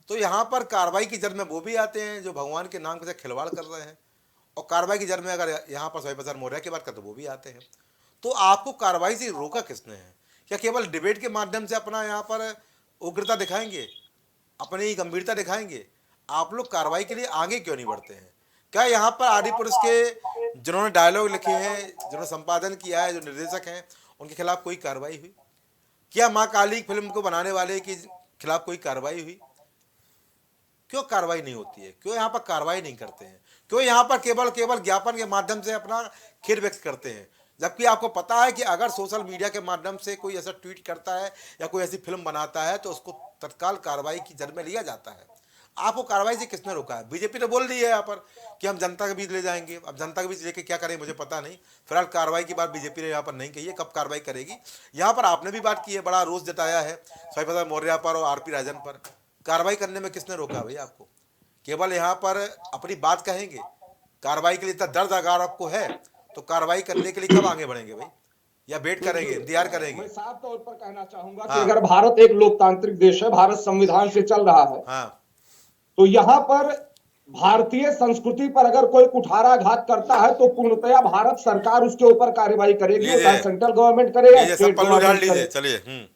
तो यहाँ पर कार्रवाई की जड़ में वो भी आते हैं जो भगवान के नाम के साथ खिलवाड़ कर रहे हैं, और कार्रवाई की जड़ में अगर यहाँ पर स्वामी प्रसाद मौर्य की बात करते तो वो भी आते हैं। तो आपको कार्रवाई से रोका किसने है? क्या केवल डिबेट के माध्यम से अपना यहाँ पर उग्रता दिखाएंगे, अपनी गंभीरता दिखाएंगे? आप लोग कार्रवाई के लिए आगे क्यों नहीं बढ़ते हैं? क्या यहाँ पर आदि पुरुष के जिन्होंने डायलॉग लिखे हैं, जिन्होंने संपादन किया है, जो निर्देशक हैं, उनके खिलाफ कोई कार्रवाई हुई? क्या माँ काली फिल्म को बनाने वाले के खिलाफ कोई कार्रवाई हुई? क्यों कार्रवाई नहीं होती है? क्यों यहाँ पर कार्रवाई नहीं करते हैं? क्यों यहाँ पर केवल ज्ञापन के माध्यम से अपना खेद व्यक्त करते हैं? जबकि आपको पता है कि अगर सोशल मीडिया के माध्यम से कोई ऐसा ट्वीट करता है या कोई ऐसी फिल्म बनाता है तो उसको तत्काल कार्रवाई की जड़ में लिया जाता है। आपको कार्रवाई से किसने रोका है? बीजेपी ने बोल दी है यहाँ पर कि हम जनता के बीच ले जाएंगे। अब जनता के बीच लेके क्या करें मुझे पता नहीं। फिलहाल कार्रवाई की बात बीजेपी ने यहाँ पर नहीं कही है, कब कार्रवाई करेगी। यहाँ पर आपने भी बात की है, बड़ा रोष जताया है स्वामी प्रसाद मौर्य पर और आरपी राजन पर। कार्रवाई करने में किसने रोका भाई आपको? केवल यहाँ पर अपनी बात कहेंगे, कार्रवाई के लिए इतना दर्द अगर आपको है तो कार्रवाई करने के लिए कब आगे बढ़ेंगे भाई? या वेट करेंगे, इंतजार करेंगे? मैं साफ तौर पर कहना चाहूंगा कि अगर भारत एक लोकतांत्रिक देश है, भारत संविधान से चल रहा है, तो यहाँ पर भारतीय संस्कृति पर अगर कोई कुठाराघात करता है तो पूर्णतया भारत सरकार उसके ऊपर कार्रवाई करेगी, सेंट्रल गवर्नमेंट करेगा। चलिए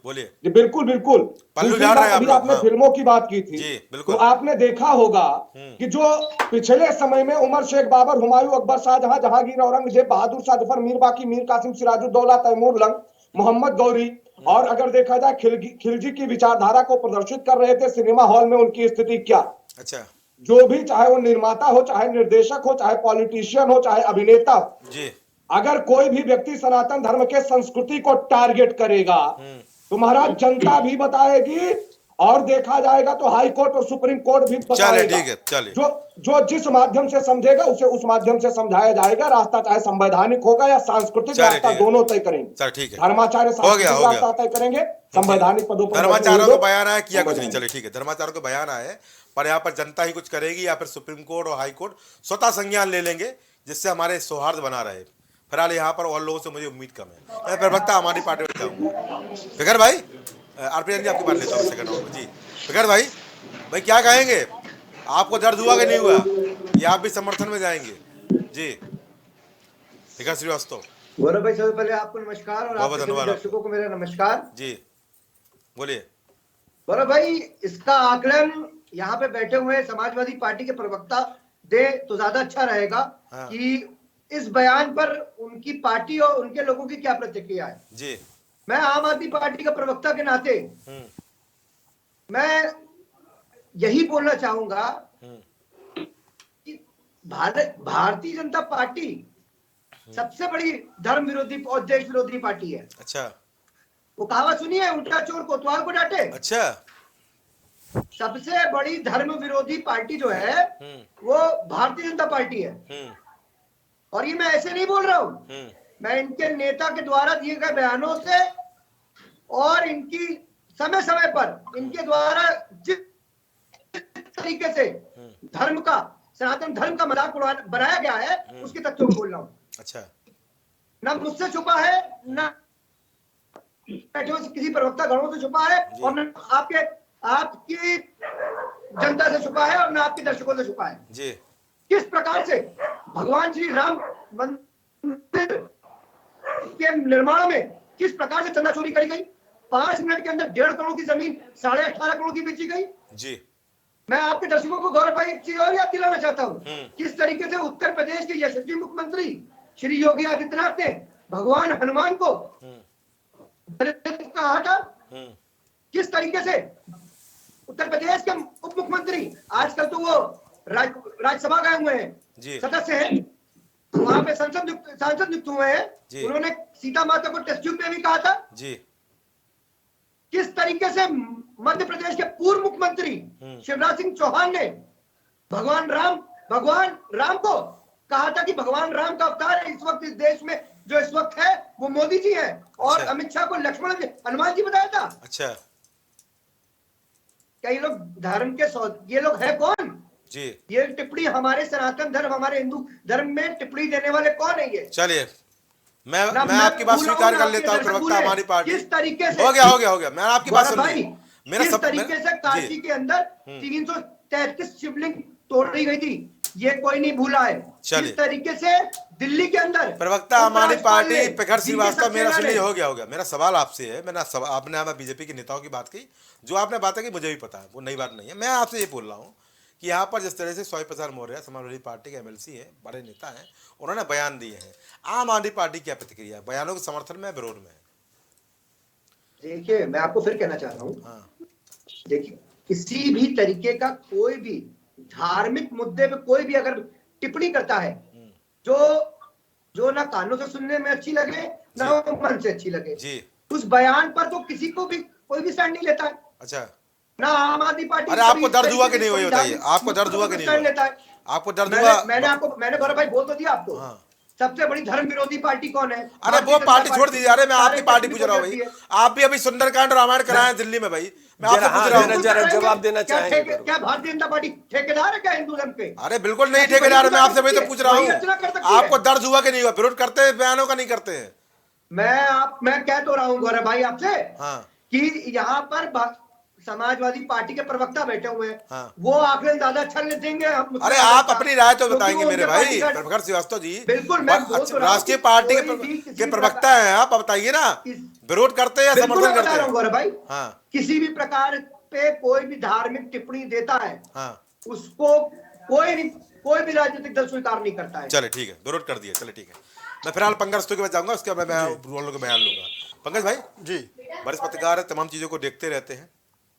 बोलिए। जी बिल्कुल बिल्कुल। अभी आपने फिल्मों की बात की थी, तो आपने देखा होगा कि जो पिछले समय में उमर शेख बाबर, हुमायूं, अकबर, शाहजहां, जहांगीर, औरंगजेब, बहादुर शाह जफर, मीर बाकी, मीर कासिम, सिराजुद्दौला, तैमूर लंग, मोहम्मद गौरी, और अगर देखा जाए खिलजी की विचारधारा को प्रदर्शित कर रहे थे सिनेमा हॉल में, उनकी स्थिति क्या? अच्छा, जो भी, चाहे वो निर्माता हो, चाहे निर्देशक हो, चाहे पॉलिटिशियन हो, चाहे अभिनेता हो, अगर कोई भी व्यक्ति सनातन धर्म के संस्कृति को टारगेट करेगा तो महाराज जनता भी बताएगी और देखा जाएगा तो हाई कोर्ट और सुप्रीम कोर्ट भी बताएगा। ठीक है, चलिए। जो जिस माध्यम से समझेगा उसे उस माध्यम से समझाया जाएगा। रास्ता चाहे संवैधानिक होगा या सांस्कृतिक, रास्ता दोनों तय करेंगे। ठीक है, धर्माचार्य सांस्कृतिक रास्ता तय करेंगे, संवैधानिक पदों पर धर्माचार्यों को बयान आया किया कुछ नहीं। चलिए ठीक है, धर्माचार्यों को बयान आए, पर यहाँ पर जनता ही कुछ करेगी या फिर सुप्रीम कोर्ट और हाई कोर्ट स्वतः संज्ञान ले लेंगे, जिससे हमारे सौहार्द बना रहे। फिलहाल यहाँ पर और लोगों से मुझे उम्मीद कम है। मैं प्रवक्ता हमारी पार्टी में जाऊँगा। फिकर भाई, आरपी जी आपकी बात लेता हूँ सेकंड राउंड में। जी फिकर भाई, क्या कहेंगे? आपको दर्द हुआ कि नहीं हुआ? या आप भी समर्थन में जाएंगे? जी फिकर श्रीवास्तव। गौरव भाई, सबसे पहले आपको नमस्कार और आपके दर्शकों को मेरा नमस्कार। जी बोलिए। गौरव भाई, इसका आकलन यहाँ पे बैठे हुए समाजवादी पार्टी के प्रवक्ता दे तो ज्यादा अच्छा रहेगा कि इस बयान पर उनकी पार्टी और उनके लोगों की क्या प्रतिक्रिया है। जी मैं आम आदमी पार्टी का प्रवक्ता के नाते मैं यही बोलना चाहूंगा कि भारतीय जनता पार्टी सबसे बड़ी धर्म विरोधी और देश विरोधी पार्टी है। अच्छा, वो कहावत सुनी है, उल्टा चोर कोतवाल को डांटे। अच्छा, सबसे बड़ी धर्म विरोधी पार्टी जो है वो भारतीय जनता पार्टी है। और ये मैं ऐसे नहीं बोल रहा हूं, मैं इनके नेता के द्वारा दिए गए बयानों से और इनकी समय समय पर इनके द्वारा जिस तरीके से धर्म का, सनातन धर्म का मजाक बनाया गया है उसके तथ्यों को बोल रहा हूं। अच्छा, ना मुझसे छुपा है, ना किसी प्रवक्ता गणों से छुपा है, और न आपकी जनता से छुपा है, और न आपके दर्शकों से छुपा है जी। किस प्रकार से भगवान श्री राम मंदिर के निर्माण में किस प्रकार से चंदा चोरी करी गई। 5 मिनट के अंदर 1.5 करोड़ की जमीन 18.5 करोड़ की बेची गई जी। मैं आपके दर्शकों को गौरव भाई एक चीज और याद दिलाना चाहता हूँ, किस तरीके से उत्तर प्रदेश के यशस्वी मुख्यमंत्री श्री योगी आदित्यनाथ ने भगवान हनुमान को कहा था। किस तरीके से उत्तर प्रदेश के उप मुख्यमंत्री, आजकल तो वो राज्यसभा गए हुए हैं, सदस्य हैं, वहां पे सांसद नियुक्त हुए हैं, उन्होंने सीता माता को टेस्ट ट्यूब में भी कहा था जी। किस तरीके से मध्य प्रदेश के पूर्व मुख्यमंत्री शिवराज सिंह चौहान ने भगवान राम को कहा था कि भगवान राम का अवतार है इस वक्त इस देश में, जो इस वक्त है वो मोदी जी है, और अमित शाह को लक्ष्मण जी, हनुमान जी बताया था। अच्छा, क्या ये लोग धर्म के ये लोग है कौन जी? ये टिप्पणी हमारे सनातन धर्म, हमारे हिंदू धर्म में टिप्पणी देने वाले कौन है ये? चलिए, मैं आपकी बात स्वीकार कर लेता हूँ, प्रवक्ता हमारी पार्टी। किस तरीके से हो गया मैं आपकी बात सुन रही हूँ। किस तरीके से काशी के अंदर 333 शिवलिंग तोड़ दी गई थी, ये कोई नहीं भूला है। किस तरीके से दिल्ली के अंदर प्रवक्ता हमारी पार्टी प्रखर श्रीवास्तव, मेरा सुनिए, हो गया मेरा सवाल आपसे है। आपने बीजेपी के नेताओं की बात की, जो आपने बात की मुझे भी पता है, वो नई बात नहीं है। मैं आपसे ये बोल रहा हूँ कि यहाँ पर जिस तरह से स्वामी प्रसाद मौर्य समाजवादी पार्टी के एमएलसी हैं, बड़े नेता हैं, उन्होंने बयान दिए हैं, आम आदमी पार्टी क्या प्रतिक्रिया, बयानों के समर्थन में, विरोध में? देखिए, मैं आपको फिर कहना चाह रहा हूँ, देखिए, किसी भी तरीके का कोई भी धार्मिक मुद्दे पे कोई भी अगर टिप्पणी करता है जो ना कानों से सुनने में अच्छी लगे ना मन से अच्छी लगे जी, उस बयान पर तो किसी को भी कोई भी स्टैंड नहीं लेता है। अच्छा, ना आम आदमी पार्टी। अरे आपको दर्द हुआ कि नहीं हुआ, बताइए, आपको दर्द हुआ कि नहीं हुआ? आपको दर्द हुआ? मैंने गौरव भाई बोल तो दिया आपको। सबसे बड़ी धर्म विरोधी पार्टी कौन है? अरे वो पार्टी छोड़ दीजिए, अरे मैं आपकी पार्टी पूछ रहा हूँ भाई। आप भी अभी सुंदरकांड रामायण कराए दिल्ली में भाई, मैं आपसे पूछ रहा हूँ, जवाब देना चाहेंगे। क्या भारतीय जनता पार्टी ठेकेदार है क्या हिंदू धर्म के? अरे बिल्कुल नहीं ठेकेदार, मैं आपसे वही तो पूछ रहा हूँ। आपको दर्द हुआ कि नहीं हुआ? विरोध करते हैं बयानों का, नहीं करते हैं? मैं कह तो रहा हूँ गौरव भाई आपसे कि यहाँ पर समाजवादी पार्टी के प्रवक्ता बैठे हुए हैं, वो आकलन ज्यादा अच्छा देंगे। अरे आप अपनी राय तो बताएंगे मेरे भाई प्रखर श्रीवास्तव जी। बिल्कुल, राष्ट्रीय पार्टी के प्रवक्ता हैं आप, बताइए ना, विरोध करते हैं या समर्थन करते हैं? गौरव भाई, किसी भी प्रकार पे कोई भी धार्मिक टिप्पणी देता है उसको कोई भी राजनीतिक दल स्वीकार नहीं करता है। चले ठीक है, विरोध कर दिया, चले ठीक है। मैं फिलहाल पंकज रस्तों के बाद जाऊंगा, उसके बाद मैं बयान लूंगा। पंकज भाई जी, वरिष्ठ पत्रकार है, तमाम चीजों को देखते रहते हैं,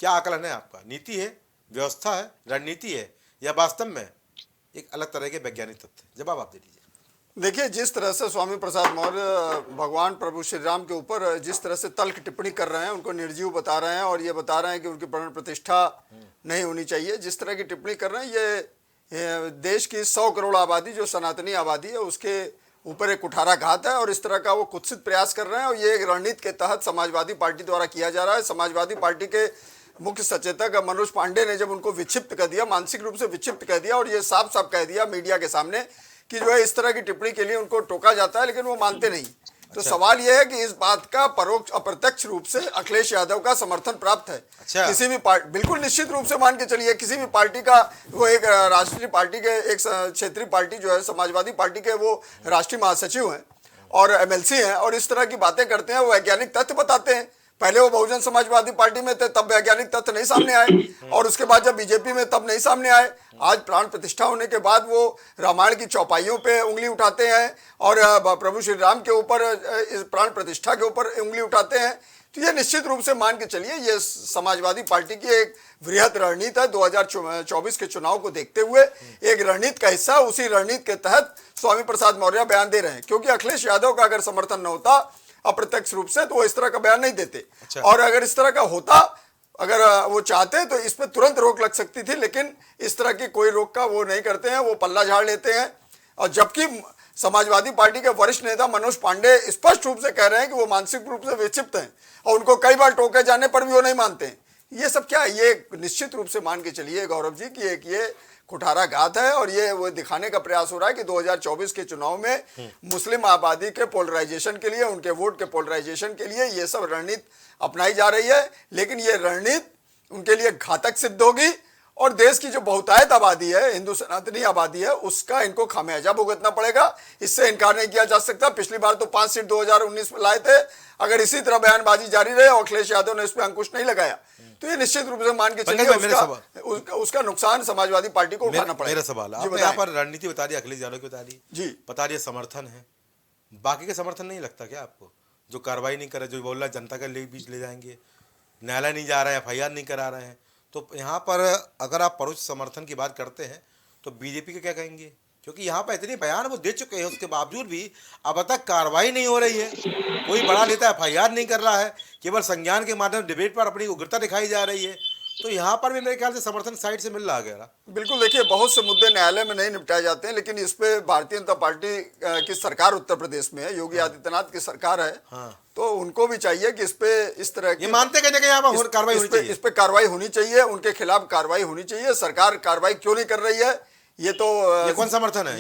क्या आकलन है आपका? नीति है, व्यवस्था है, रणनीति है, या वास्तव में एक अलग तरह के वैज्ञानिक तथ्य? जवाब आप दे दीजिए। देखिए, जिस तरह से स्वामी प्रसाद मौर्य भगवान प्रभु श्री राम के ऊपर जिस तरह से तल्ख टिप्पणी कर रहे हैं, उनको निर्जीव बता रहे हैं और ये बता रहे हैं कि उनकी प्राण प्रतिष्ठा नहीं होनी चाहिए, जिस तरह की टिप्पणी कर रहे हैं, ये देश की 100 करोड़ आबादी जो सनातनी आबादी है उसके ऊपर एक कुठाराघात है, और इस तरह का वो कुत्सित प्रयास कर रहे हैं। और ये एक रणनीति के तहत समाजवादी पार्टी द्वारा किया जा रहा है। समाजवादी पार्टी के मुख्य सचेतक मनोज पांडे ने जब उनको विक्षिप्त कर दिया, मानसिक रूप से विक्षिप्त कर दिया, और ये साफ साफ कह दिया मीडिया के सामने कि जो है इस तरह की टिप्पणी के लिए उनको टोका जाता है, लेकिन वो मानते नहीं। तो सवाल यह है कि इस बात का परोक्ष अप्रत्यक्ष रूप से अखिलेश यादव का समर्थन प्राप्त है। किसी भी पार्टी, बिल्कुल निश्चित रूप से मान के चलिए, किसी भी पार्टी का, वो एक राष्ट्रीय पार्टी के, एक क्षेत्रीय पार्टी जो है समाजवादी पार्टी के, वो राष्ट्रीय महासचिव हैं और एमएलसी हैं, और इस तरह की बातें करते हैं, वो वैज्ञानिक तथ्य बताते हैं। पहले वो बहुजन समाजवादी पार्टी में थे, तब वैज्ञानिक तथ्य नहीं सामने आए, और उसके बाद जब बीजेपी में तब नहीं सामने आए। आज प्राण प्रतिष्ठा होने के बाद वो रामायण की चौपाइयों पे उंगली उठाते हैं और प्रभु श्री राम के ऊपर, इस प्राण प्रतिष्ठा के ऊपर उंगली उठाते हैं। तो ये निश्चित रूप से मान के चलिए ये समाजवादी पार्टी की एक वृहद रणनीति है। 2024 के चुनाव को देखते हुए एक रणनीति का हिस्सा, उसी रणनीति के तहत स्वामी प्रसाद मौर्य बयान दे रहे हैं। क्योंकि अखिलेश यादव का अगर समर्थन न होता अप्रत्यक्ष रूप से, तो वो इस तरह का बयान नहीं देते। और अगर इस तरह का होता, अगर वो चाहते तो इस पे तुरंत रोक लग सकती थी, लेकिन इस तरह की कोई रोक का वो नहीं करते हैं, वो पल्ला झाड़ लेते हैं। और जबकि समाजवादी पार्टी के वरिष्ठ नेता मनोज पांडे स्पष्ट रूप से कह रहे हैं कि वो मानसिक रूप से विक्षिप्त हैं और उनको कई बार टोके जाने पर भी वो नहीं मानते हैं। ये सब क्या है? ये निश्चित रूप से मान के चलिए गौरव जी कि एक ये कुठाराघात है और ये वो दिखाने का प्रयास हो रहा है कि 2024 के चुनाव में मुस्लिम आबादी के पोलराइजेशन के लिए, उनके वोट के पोलराइजेशन के लिए ये सब रणनीति अपनाई जा रही है। लेकिन ये रणनीति उनके लिए घातक सिद्ध होगी और देश की जो बहुतायत आबादी है, हिंदू सनातनी आबादी है, उसका इनको खामियाजा भुगतना पड़ेगा। इससे इनकार नहीं किया जा सकता। पिछली बार तो 5 सीट 2019 में लाए थे। अगर इसी तरह बयानबाजी जारी रहे और अखिलेश यादव ने इस पर अंकुश नहीं लगाया तो ये निश्चित रूप से मान के चलिए उसका नुकसान समाजवादी पार्टी को उठाना पड़ेगा। मेरा सवाल, आपने यहाँ पर रणनीति बता दी, अखिलेश यादव की बता दी जी, बता रही समर्थन है, बाकी के समर्थन नहीं लगता क्या आपको? जो कार्रवाई नहीं करे, जो बोल रहा है जनता के बीच ले जाएंगे, न्यायालय नहीं जा रहा है, FIR नहीं करा रहे हैं, तो यहाँ पर अगर आप परोक्ष समर्थन की बात करते हैं तो बीजेपी के क्या कहेंगे? क्योंकि यहाँ पर इतने बयान वो दे चुके हैं, उसके बावजूद भी अब तक कार्रवाई नहीं हो रही है। कोई बड़ा नेता FIR नहीं कर रहा है, केवल संज्ञान के माध्यम से डिबेट पर अपनी उग्रता दिखाई जा रही है। तो यहाँ पर भी मेरे ख्याल से समर्थन साइड से मिल रहा है। बिल्कुल, देखिए बहुत से मुद्दे न्यायालय में नहीं निपटाए जाते हैं, लेकिन इस पे भारतीय जनता पार्टी की सरकार उत्तर प्रदेश में है, योगी आदित्यनाथ की सरकार है। तो उनको भी चाहिए कि इस पे इस तरह की, ये मानते कहीं ना कहीं यहाँ पर कार्रवाई होनी चाहिए, इस पे कार्रवाई होनी चाहिए, उनके खिलाफ कार्रवाई होनी चाहिए। सरकार कार्रवाई क्यों नहीं कर रही है? ये तो ये कौन समर्थन है?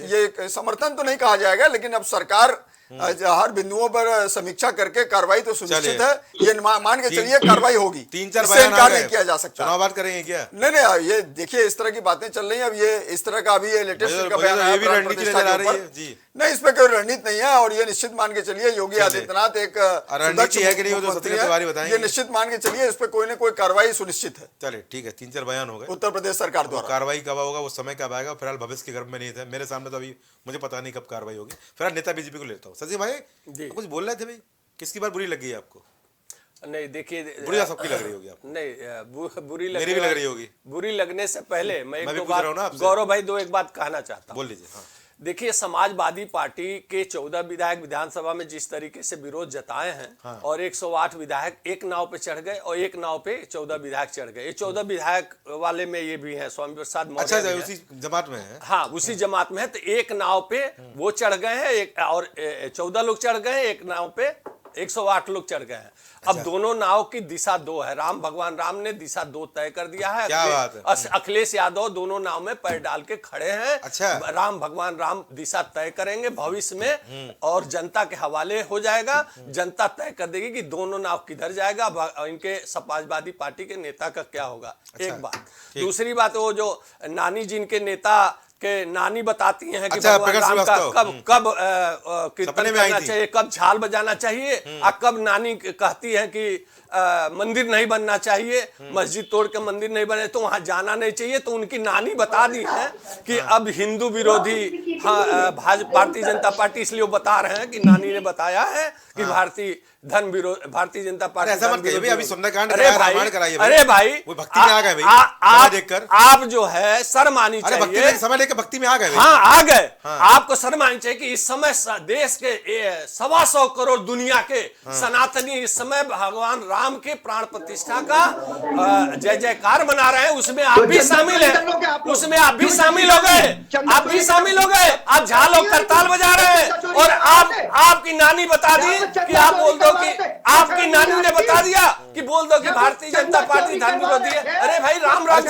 ये समर्थन तो नहीं कहा जाएगा, लेकिन अब सरकार हर बिंदुओं पर समीक्षा करके कार्रवाई तो सुनिश्चित है। ये मान के चलिए कार्रवाई होगी, 3-4 बयान इनकार नहीं किया जा सकता। चुनाव बात करेंगे क्या? नहीं, ये देखिए इस तरह की बातें चल रही है। अब ये इस तरह का अभी ये लेटेस्ट का बयान आया है, नहीं इस पे कोई रणनीति नहीं है। और ये निश्चित मान के चलिए योगी आदित्यनाथ एक रणनीति है कि नहीं, वो तो सत्य तिवारी बताएंगे। ये निश्चित मान के चलिए इस पे कोई ना कोई कार्रवाई सुनिश्चित है। चलिए ठीक है, 3-4 बयान हो गए उत्तर प्रदेश सरकार द्वारा। कार्रवाई कब होगा, वो समय कब आएगा? फिलहाल भविष्य के गर्भ में नहीं था मेरे सामने, तो अभी मुझे पता नहीं कब कार्रवाई होगी। फिलहाल नेता बीजेपी को लेता हूँ। सचिव भाई कुछ बोल रहे थे भाई, किसकी बात बुरी लगी है आपको? नहीं देखिए, बुरी सबकी लग रही होगी आपको। नहीं, बुरी मेरी भी लग रही होगी। बुरी लगने से पहले मैं एक दो बात गौरव भाई एक बात कहना चाहता हूँ। बोल लीजिए। देखिए, समाजवादी पार्टी के 14 विधायक विधानसभा में जिस तरीके से विरोध जताए हैं और 108 विधायक एक नाव पे चढ़ गए और एक नाव पे 14 विधायक चढ़ गए। ये 14 विधायक वाले में ये भी है स्वामी प्रसाद मौर्य। अच्छा, उसी जमात में है? हाँ, उसी जमात में है। तो एक नाव पे वो चढ़ गए हैं और 14 लोग चढ़ गए, एक नाव पे 108 लोग चढ़ गए हैं। अब दोनों नाव की दिशा दो है। भगवान राम ने दिशा 2 तय कर दिया है। क्या बात है? अखिलेश यादव दोनों नाव में पैर डाल के खड़े हैं। अच्छा। भगवान राम दिशा तय करेंगे भविष्य में और जनता के हवाले हो जाएगा। जनता तय कर देगी कि दोनों नाव किधर जाएगा, इनके समाजवादी पार्टी के नेता का क्या होगा। एक बात। दूसरी बात, वो जो नानी जी के नेता के नानी बताती हैं कि भगवान राम का कब कीर्तन करना चाहिए, कब झाल बजाना चाहिए, और कब नानी कहती है कि मंदिर नहीं बनना चाहिए, मस्जिद तोड़ के मंदिर नहीं बने तो वहां जाना नहीं चाहिए। तो उनकी नानी बता दी है कि अब हिंदू विरोधी भारतीय जनता पार्टी, इसलिए वो बता रहे हैं कि नानी ने बताया है कि भारतीय जनता पार्टी ऐसा मत कहिए, अभी सुंदरकांड रामायण कराइए। अरे भाई, वो भक्ति में आ गए भाई, देखकर आप जो है शर्म आनी चाहिए। समय लेकर भक्ति में आ गए। हाँ, आ गए। आपको शर्म आनी चाहिए कि इस समय देश के 125 करोड़ दुनिया के सनातनी इस समय भगवान राम के प्राण प्रतिष्ठा का जय जयकार मना रहे हैं। उसमें आप भी शामिल हैं, उसमें आप भी शामिल हो गए, आप भी शामिल हो गए। आप झाल और करताल बजा रहे हैं और आपकी नानी बता दी कि आप बोल दो कि आपकी नानी ने बता दिया कि बोल दो कि भारतीय जनता पार्टी धर्म विरोधी है। अरे भाई, राम राम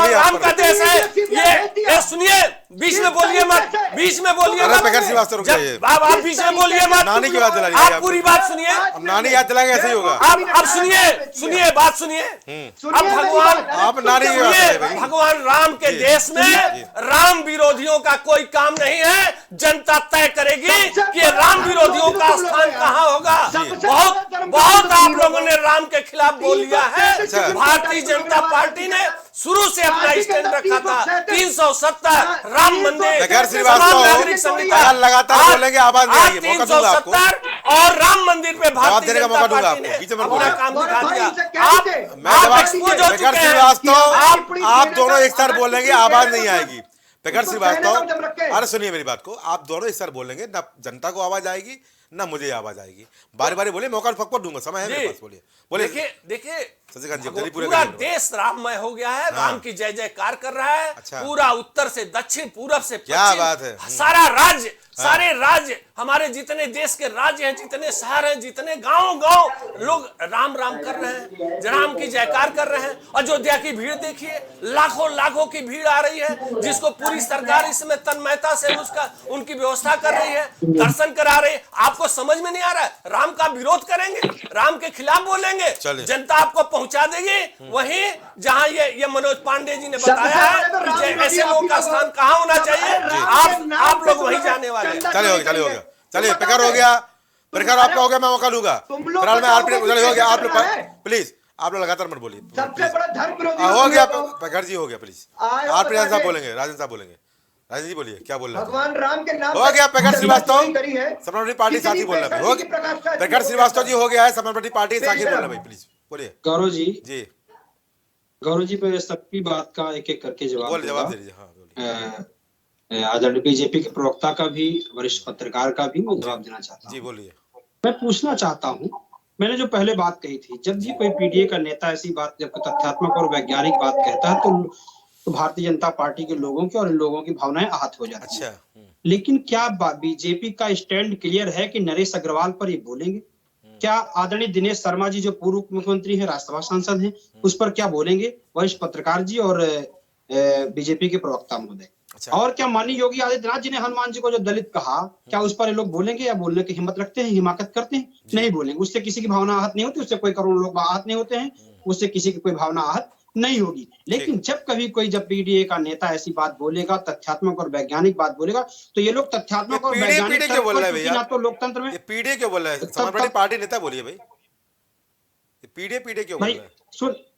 राम का देश है ये। सुनिए, बीच में बोलिए मत, बीच में बोलिए मत। आप बीच में बोलिए मत। नानी की बात दिलाइए, आप पूरी बात सुनिए। अब नानी याद दिलाएंगे, ऐसे ही होगा। अब सुनिए बात सुनिए। अब भगवान राम के देश में राम विरोधियों का कोई काम नहीं है। जनता तय करेगी कि राम विरोधियों का स्थान कहां होगा। बहुत आप लोगों ने राम के खिलाफ बोल लिया है। भारतीय जनता पार्टी ने शुरू से अपना स्टैंड रखा था। 370 राम मंदिर, नागरिक संहिता, लगातार बोलेंगे आवाज नहीं आएगी। 370 और राम मंदिर पे भारतीय जनता पार्टी ने अपना काम दिखा दिया। आप एक्सपोज हो चुके हैं। आप दोनों एक साथ बोलेंगे आवाज नहीं आएगी। प्रखर श्रीवास्तव, अरे सुनिए मेरी बात को, आप दोनों एक साथ बोलेंगे ना, जनता को आवाज आएगी ना मुझे आवाज आएगी। बारी बारी बोलिए, मौका फकपट दूंगा, समय है मेरे पास, बोलिए बोलिए। देखिए शशिकांत जी, पूरा देश राममय हो गया है। राम की जय जयकार कर रहा है। पूरा उत्तर से दक्षिण, पूरब से पश्चिम, क्या बात है। सारा राज्य, सारे राज्य, हमारे जितने देश के राज्य हैं, जितने शहर हैं, जितने गांव लोग राम राम कर रहे हैं, राम की जयकार कर रहे हैं। अयोध्या की भीड़ देखिए, लाखों की भीड़ आ रही है, जिसको पूरी सरकार इसमें तन्मयता से उनकी व्यवस्था कर रही है, दर्शन करा रही है। आपको समझ में नहीं आ रहा है, राम का विरोध करेंगे, राम के खिलाफ बोलेंगे, जनता आपको पहुंचा देगी वहीं जहां ये मनोज पांडे जी ने बताया है कि ऐसे लोगों का स्थान कहां होना चाहिए। आप लोग वहीं जाने वाले। चलिए हो गया, चलिए प्रखर हो गया, प्रखर आपका हो गया, मैं मौका लूंगा। फिलहाल मैं हो गया, आप लोग प्लीज, आप लोग लगातार मत बोलिए। सबसे बड़ा धर्म विरोधी हो गया प्रखर जी, हो गया, प्लीज। आप प्रधान साहब बोलेंगे, राजन साहब बोलेंगे। राजन जी बोलिए, क्या बोल रहे हैं? भगवान राम के नाम हो गया। प्रखर श्रीवास्तव, समाजवादी पार्टी साथी बोल रहा है। प्रखर श्रीवास्तव जी हो गया है, समाजवादी पार्टी साथी बोल रहा है भाई, प्लीज बोलिए। गौरव जी जी, गौरव जी पे सबकी बात का एक एक करके जवाब दे दीजिए। हाँ बोलिए। आदरणीय बीजेपी के प्रवक्ता का भी, वरिष्ठ पत्रकार का भी मैं जवाब देना चाहता हूँ। जी बोलिए। मैं पूछना चाहता हूँ, मैंने जो पहले बात कही थी, जब भी कोई पीडीए का नेता ऐसी बात, जब तथ्यात्मक और वैज्ञानिक बात कहता है तो भारतीय जनता पार्टी के लोगों की और इन लोगों की भावनाएं आहत हो जाती है। लेकिन क्या बीजेपी का स्टैंड क्लियर है कि नरेश अग्रवाल पर ये बोलेंगे? क्या आदरणीय दिनेश शर्मा जी जो पूर्व मुख्यमंत्री हैं, राज्यसभा सांसद हैं, उस पर क्या बोलेंगे वरिष्ठ पत्रकार जी और बीजेपी के प्रवक्ता महोदय? और क्या माननीय योगी आदित्यनाथ जी ने हनुमान जी को जो दलित कहा, क्या उस पर ये लोग बोलेंगे या बोलने की हिम्मत रखते हैं, हिमाकत करते हैं? नहीं बोलेंगे। उससे किसी की भावना आहत नहीं होती, उससे कोई करोड़ों लोग आहत नहीं होते हैं, उससे किसी की कोई भावना आहत नहीं होगी। लेकिन जब पीडीए का नेता ऐसी बात बोलेगा, तथ्यात्मक और वैज्ञानिक बात बोलेगा, तो ये लोग तथ्यात्मक और वैज्ञानिक क्यों बोल रहे हैं? तो लोकतंत्र में पीडीए क्यों बोल रहा है? समाजवादी पार्टी नेता बोलिए भाई, पीडीए क्यों बोल रहा है?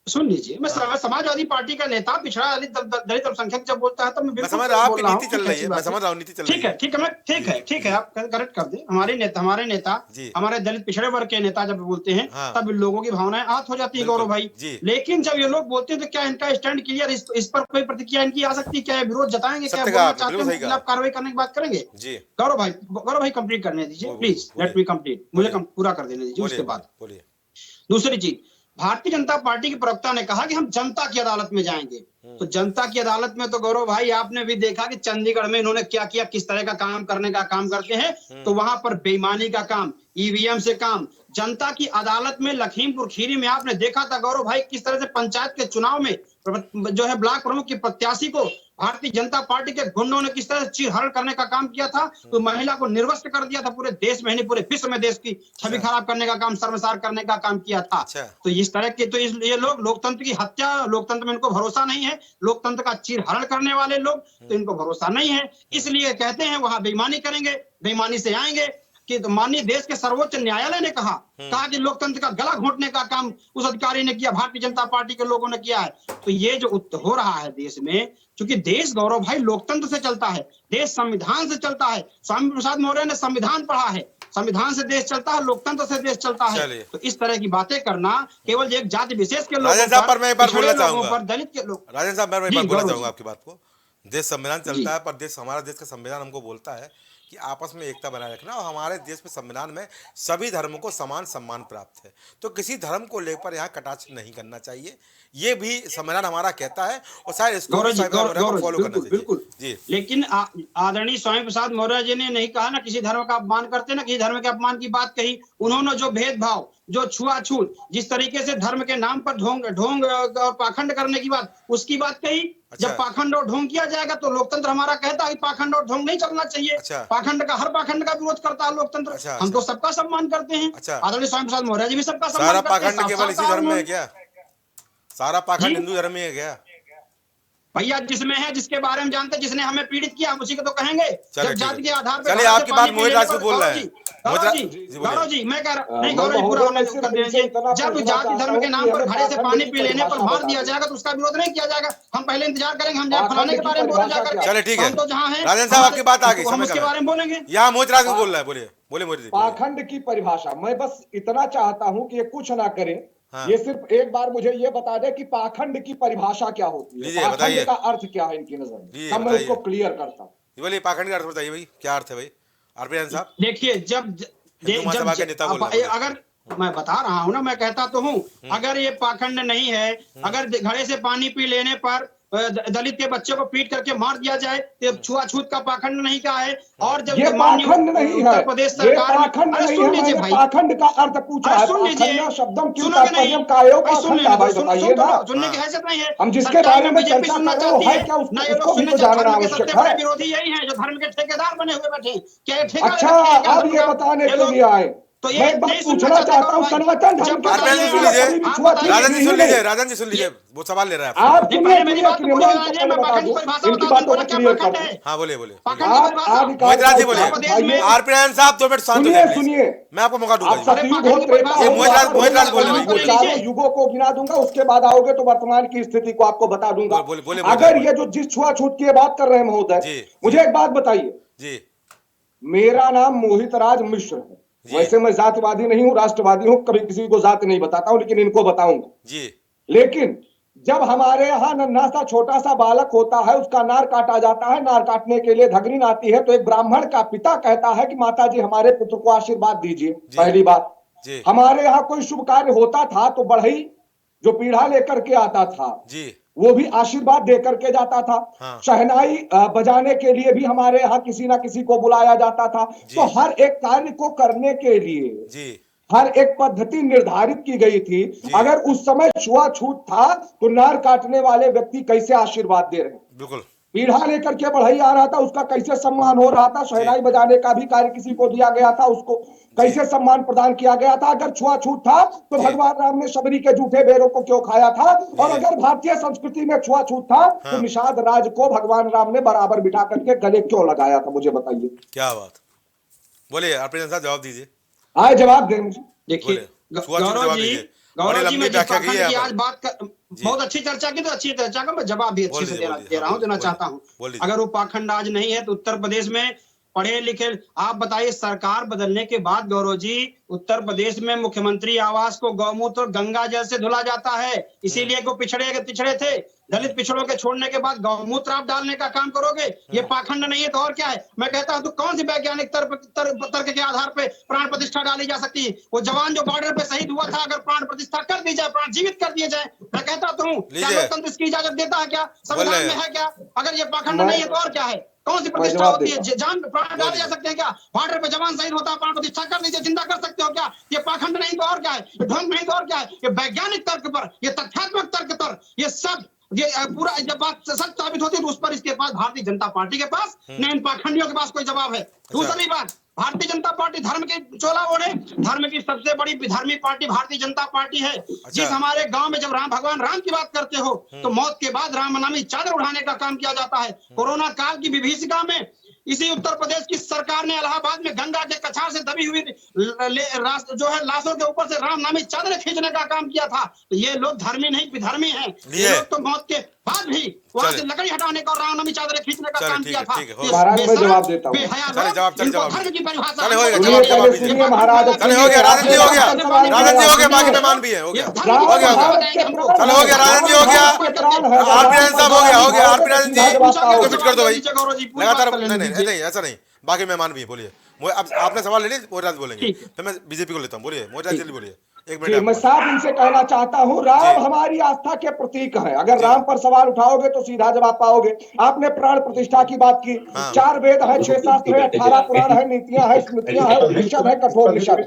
सुन लीजिए, मैं समाजवादी पार्टी का नेता, पिछड़ा दलित अल्पसंख्यक जब बोलता है तो मैं समझ रहा हूं आपकी नीति चल रही है, मैं समझ रहा हूं नीति चल रही है। ठीक है, आप करेक्ट कर दे। हमारे नेता हमारे दलित पिछड़े वर्ग के नेता जब बोलते हैं तब लोगों की भावनाएं आहत हो जाती है, गौरव भाई। लेकिन जब ये लोग बोलते हैं तो क्या इनका स्टैंड क्लियर, इस पर कोई प्रतिक्रिया इनकी आ सकती है? क्या विरोध जताएंगे, क्या बोलना चाहते हैं, खिलाफ कार्रवाई करने की बात करेंगे? गौरव भाई कंप्लीट करने दीजिए प्लीज, लेट मी कंप्लीट, मुझे पूरा कर देने दीजिए। उसके बाद दूसरी चीज, भारतीय जनता पार्टी के प्रवक्ता ने कहा कि हम जनता की अदालत में जाएंगे। तो जनता की अदालत में तो गौरव भाई आपने भी देखा कि चंडीगढ़ में इन्होंने क्या किया, किस तरह का काम करने का काम करते हैं। तो वहां पर बेईमानी का काम, ईवीएम से काम, जनता की अदालत में लखीमपुर खीरी में आपने देखा था गौरव भाई किस तरह से पंचायत के चुनाव में जो है ब्लॉक प्रमुख की प्रत्याशी को भारतीय जनता पार्टी के गुंडों ने किस तरह से चीरहरण करने का काम किया था। तो महिला को निर्वस्त्र कर दिया था, पूरे देश में नहीं पूरे विश्व में देश की छवि खराब करने का काम, शर्मसार करने का काम किया था। तो इस तरह के तो ये लोग लोकतंत्र की हत्या, लोकतंत्र में इनको भरोसा नहीं है, लोकतंत्र का चीरहरण करने वाले लोग, तो इनको भरोसा नहीं है, इसलिए कहते हैं वहां बेईमानी करेंगे, बेईमानी से आएंगे। कि तो माननीय देश के सर्वोच्च न्यायालय ने कहा कि लोकतंत्र का गला घोंटने का काम उस अधिकारी ने किया, भारतीय जनता पार्टी के लोगों ने किया है। तो ये जो हो रहा है देश में, क्योंकि देश गौरव भाई लोकतंत्र से चलता है, देश संविधान से चलता है। स्वामी प्रसाद मौर्य ने संविधान पढ़ा है, संविधान से देश चलता है, लोकतंत्र से देश चलता है। तो इस तरह की बातें करना केवल एक जाति विशेष के लोगों पर, मैं एक बार बोलना चाहूंगा, दलित के लोग। राजन साहब, मैं एक बार बोलना चाहूंगा आपकी बात को। देश संविधान चलता है, पर हमारा देश का संविधान हमको बोलता है कि आपस में एकता बनाए रखना, और हमारे देश में संविधान में सभी धर्मों को समान सम्मान प्राप्त है। तो किसी धर्म को लेकर यहाँ कटाक्ष नहीं करना चाहिए, ये भी संविधान हमारा कहता है, और शायद इसको फॉलो करना चाहिए। बिल्कुल जी। लेकिन आदरणीय स्वामी प्रसाद मौर्य जी ने नहीं कहा ना किसी धर्म का अपमान करते, ना किसी धर्म के अपमान की बात कही। उन्होंने जो भेदभाव, जो छुआछूत, जिस तरीके से धर्म के नाम पर ढोंग और पाखंड करने की बात, उसकी बात कही। जब पाखंड और ढोंग किया जाएगा तो लोकतंत्र हमारा कहता है कि पाखंड और ढोंग नहीं चलना चाहिए। पाखंड का, हर पाखंड का विरोध करता है लोकतंत्र। हम तो सबका सम्मान करते हैं। आदरणीय स्वामी प्रसाद मौर्य जी भी सबका सम्मान करते हैं। पाखंड केवल इसी धर्म में है क्या? सारा पाखंड हिंदू धर्म में है क्या? भैया जिसमें है, जिसके बारे में जानते, जिसने हमें पीड़ित किया, हम उसी को तो कहेंगे। जब जाति के आधार पर चलिए, आपकी बात मोहित राज को बोल रहा है। गौरव जी मैं कह रहा नहीं, गौरव जी पूरा होने कर दीजिए। जब जाति धर्म के नाम पर घड़े से पानी पी लेने पर मार दिया जाएगा तो उसका विरोध नहीं किया जाएगा। हम पहले इंतजार करेंगे, हम जहाँ फलाने के बारे में बोले जाकर। चले ठीक है, हम तो जहाँ है राजन साहब आपकी बात आ गई, हम उसके बारे में बोलेंगे। यहाँ मोहित राज को बोल रहा है, बोलिए बोले मोहित जी। पाखंड की परिभाषा मैं बस इतना चाहता हूं कि ये कुछ ना करें। ये सिर्फ एक बार मुझे ये बता दे कि पाखंड की परिभाषा क्या होती है, पाखंड का अर्थ क्या है इनकी नजर में, तब मैं उसको क्लियर करता हूँ। बोलिए पाखंड का अर्थ बताइए भाई, क्या अर्थ है भाई आरपी साहब? देखिए अगर मैं बता रहा हूँ ना, मैं कहता तो हूँ, अगर ये पाखंड नहीं है, अगर घड़े से पानी पी लेने पर दलित के बच्चे को पीट करके मार दिया जाए तो छुआछूत का पाखंड नहीं का है। और जब ये पाखंड नहीं है, प्रदेश सरकार सुन लीजिए भाई, पाखंड का अर्थ पूछा है, सुन लीजिए, शब्दम क्यों तात्पर्य कायो का बताइए ना, सुनने की हैसियत नहीं है। हम जिसके बारे में चर्चा कर रहे हो है क्या, उसको भी तो जानना आवश्यक है। विरोधी यही है जो धर्म के ठेकेदार बने हुए बैठे। क्या अच्छा, अब ये बताने के लिए आए, तो मैं एक बात पूछना चाहता हूँ, सनातन धर्म का राजन जी सुन लीजिए, वो सवाल ले रहा है आप। मेरी बात इनकी बातों को क्लियर कर। हाँ बोलिए बोलिए, मोहित राज जी बोलिए। आरपी साहब 2 मिनट शांत हो जाइए, सुनिए, मैं आपको मौका दूंगा। मोहित राज बोल रहे हैं, चारों युगों को गिना दूंगा, उसके बाद आओगे तो वर्तमान की स्थिति को आपको बता दूंगा। अगर ये जो जिस छुआछूत की बात कर रहे हैं महोदय, मुझे एक बात बताइए जी। मेरा नाम मोहित राज मिश्र है, वैसे मैं जातिवादी नहीं हूं, राष्ट्रवादी हूं, कभी किसी को जाति नहीं बताता हूं, लेकिन इनको बताऊंगा जी। लेकिन जब हमारे यहाँ नन्हा सा छोटा सा बालक होता है, उसका नार काटा जाता है, नार काटने के लिए धगरीन आती है, तो एक ब्राह्मण का पिता कहता है कि माता जी हमारे पुत्र को आशीर्वाद दीजिए। पहली बात, हमारे यहाँ कोई शुभ कार्य होता था तो बढ़ई जो पीढ़ा लेकर के आता था जी, वो भी आशीर्वाद दे करके जाता था। हाँ। शहनाई बजाने के लिए भी हमारे यहाँ किसी ना किसी को बुलाया जाता था। तो हर एक कार्य को करने के लिए जी हर एक पद्धति निर्धारित की गई थी। अगर उस समय छुआछूत था तो नार काटने वाले व्यक्ति कैसे आशीर्वाद दे रहे हैं? बिल्कुल। पीढ़ा लेकर के बढ़ई आ रहा था, उसका कैसे सम्मान हो रहा था? शहनाई बजाने का भी कार्य किसी को दिया गया था, उसको कैसे सम्मान प्रदान किया गया था? अगर छुआछूत था तो भगवान राम ने शबरी के जूठे बेरों को क्यों खाया था? और अगर भारतीय संस्कृति में छुआछूत था तो निषाद राज को भगवान राम ने बराबर बिठा करके गले क्यों लगाया था? मुझे बताइए। क्या बात, बोलिए आप जवाब दीजिए। आए जवाब दें मुझे। देखिए गौरव जी मैं आज बात कर बहुत अच्छी चर्चा की, तो अच्छी चर्चा का मैं जवाब भी अच्छे से देना चाहता हूँ। अगर वो पाखंड आज नहीं है तो उत्तर प्रदेश में पढ़े लिखे, आप बताइए, सरकार बदलने के बाद गौरव जी उत्तर प्रदेश में मुख्यमंत्री आवास को गौमूत्र और गंगा जल से धुला जाता है। इसीलिए को पिछड़े थे, दलित पिछड़ों के छोड़ने के बाद गौमूत्र आप डालने का काम करोगे, ये पाखंड नहीं है तो और क्या है? मैं कहता हूं तो कौन सी वैज्ञानिक तर्क के आधार पे प्राण प्रतिष्ठा डाली जा सकती है? वो जवान जो बॉर्डर पे शहीद हुआ था, अगर प्राण प्रतिष्ठा कर दी जाए, प्राण जीवित कर दिए जाए, मैं कहता तो हूँ, क्या लोकतंत्र इसकी इजाजत देता है? क्या संविधान में है? क्या अगर ये पाखंड नहीं है तो और क्या है? कौन सी प्रतिष्ठा होती है? जान प्राण डाले जा सकते हैं क्या? बॉर्डर पे जवान शहीद होता है, प्राण प्रतिष्ठा कर दीजिए, जिंदा कर सकते हो क्या? ये पाखंड नहीं तो और क्या है? ढंग नहीं तो और क्या है? ये वैज्ञानिक तर्क पर, ये तथ्यात्मक तर्क पर, ये सब ये पूरा जब बात सच साबित होती है तो उस पर इसके पास भारतीय जनता पार्टी के पास न इन पाखंडियों के पास कोई जवाब है। दूसरी बात, भारतीय जनता पार्टी धर्म के चोला ओढ़े, धर्म की सबसे बड़ी धार्मिक पार्टी भारतीय जनता पार्टी है। जिस हमारे गांव में जब भगवान राम की बात करते हो तो मौत के बाद रामनामी चादर उड़ाने का काम किया जाता है। कोरोना काल की विभीषिका में इसी उत्तर प्रदेश की सरकार ने इलाहाबाद में गंगा के कछार से दबी हुई जो है लाशों के ऊपर से राम नामी चादर खींचने का काम किया था। तो ये लोग धर्मी नहीं विधर्मी हैं। ये लोग तो मौत के बाद भी वहां से लकड़ी हटाने का और राम नामी चादर खींचने का काम किया था। महाराज मैं जवाब देता हूँ। धर्म की परिभाषा महाराज हो गया, राजन जी हो गया, बाकी मेहमान भी है, हो गया, चलो हो गया, राजन जी हो गया, आरपी साहब हो गया, आरपी राजन जी फिट कर दो भाई लगातार। नहीं ऐसा नहीं, बाकी मेहमान भी है, बोलिए। अब आपने सवाल ले लिया, मोहित राज बोलेंगे, फिर मैं बीजेपी को लेता हूँ। बोलिए मोहित राज, जल्दी बोलिए, एक मिनट। मैं साफ इनसे कहना चाहता हूँ, राम हमारी आस्था के प्रतीक है। अगर राम पर सवाल उठाओगे तो सीधा जवाब पाओगे। आपने प्राण प्रतिष्ठा की बात की, 4 वेद है, 6 शास्त्र है, 18 पुराण है, नीतियां है, स्मृतियां है, उपनिषद है, कठोपनिषद,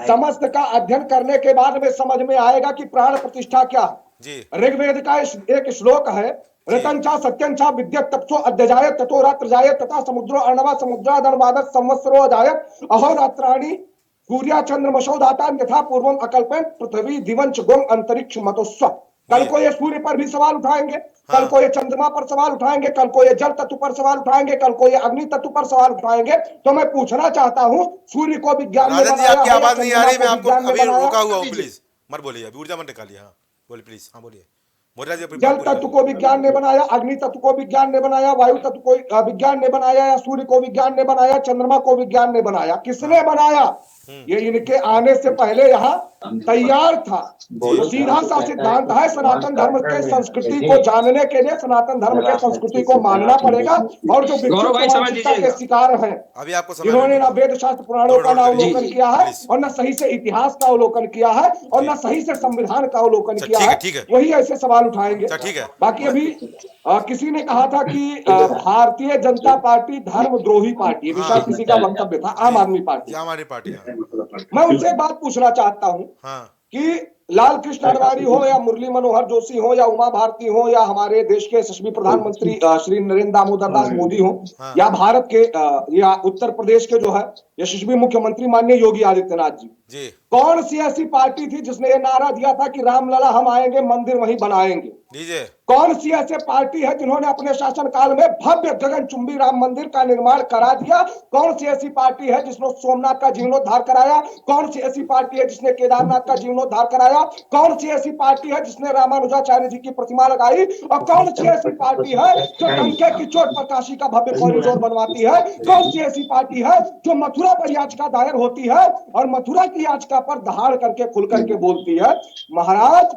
समस्त का अध्ययन करने के बाद में समझ में आएगा कि प्राण प्रतिष्ठा क्या है। ऋग्वेद का एक श्लोक है, रतंचा सत्यंचा विद्यत तपसो अध्यजायत ततो रात्र जायत तथा समुद्रो अर्णवा समुद्रादर्वादत संवत्सरो अजायत अहोरात्राणि सूर्या चंद्रमशो धाता यथा पूर्वम अकल्पन पृथ्वी दिवंच गुम अंतरिक्ष मतोस्व। कल को ये सूर्य पर भी सवाल उठाएंगे, कल को ये चंद्रमा पर सवाल उठाएंगे, कल को ये जल तत्व पर सवाल उठाएंगे, कल को ये अग्नि तत्व पर सवाल उठाएंगे। तो मैं पूछना चाहता हूँ, सूर्य को विज्ञान ने बनाया, आपकी आवाज नहीं आ रही, मैं आपको अभी रोका हुआ हूँ, प्लीज मत बोलिए, अभी ऊर्जा मत निकालिए। हाँ बोलिए प्लीज, हाँ बोलिए। जल तत्व को विज्ञान ने बनाया, अग्नि तत्व को विज्ञान ने बनाया, वायु तत्व को विज्ञान ने बनाया, या सूर्य को विज्ञान ने बनाया, चंद्रमा को विज्ञान ने बनाया? किसने बनाया? ये इनके आने से पहले यहाँ तैयार था। सीधा सा सिद्धांत है, सनातन धर्म के संस्कृति को जानने के लिए सनातन धर्म के संस्कृति को मानना पड़ेगा। और जो विक्षिप्त के शिकार हैं, जिन्होंने ना वेद शास्त्र पुराणों का अवलोकन किया है, और न सही से इतिहास का अवलोकन किया है, और न सही से संविधान का अवलोकन किया है, वही ऐसे सवाल उठाएंगे। बाकी अभी किसी ने कहा था कि भारतीय जनता पार्टी धर्मद्रोही पार्टी है, शायद किसी का वक्तव्य था, आम आदमी पार्टी। मैं उनसे एक बात पूछना चाहता हूँ कि लाल कृष्ण आडवाणी हो, या मुरली मनोहर जोशी हो, या उमा भारती हो, या हमारे देश के यशस्वी प्रधानमंत्री श्री नरेंद्र दामोदर दास मोदी हो, या भारत के या उत्तर प्रदेश के जो है यशस्वी मुख्यमंत्री माननीय योगी आदित्यनाथ जी, कौन सी ऐसी पार्टी थी जिसने ये नारा दिया था कि रामलला हम आएंगे, मंदिर वहीं बनाएंगे? कौन सी ऐसी पार्टी है जिन्होंने अपने शासनकाल में भव्य गगनचुंबी राम मंदिर का निर्माण करा दिया? कौन सी ऐसी पार्टी है जिसने सोमनाथ का जीर्णोद्धार कराया? कौन सी ऐसी पार्टी है जिसने केदारनाथ का जीर्णोद्धार कराया? कौन सी ऐसी पार्टी है जिसने रामानुजाचार्य जी की प्रतिमा लगाई? और कौन सी ऐसी पार्टी है जो टंके की चोट पर काशी का भव्य कॉरिडोर बनवाती है? कौन सी ऐसी पार्टी है जो मथुरा पर याचिका दायर होती है और मथुरा की याचिका पर दहाड़ करके खुल करके बोलती है? महाराज,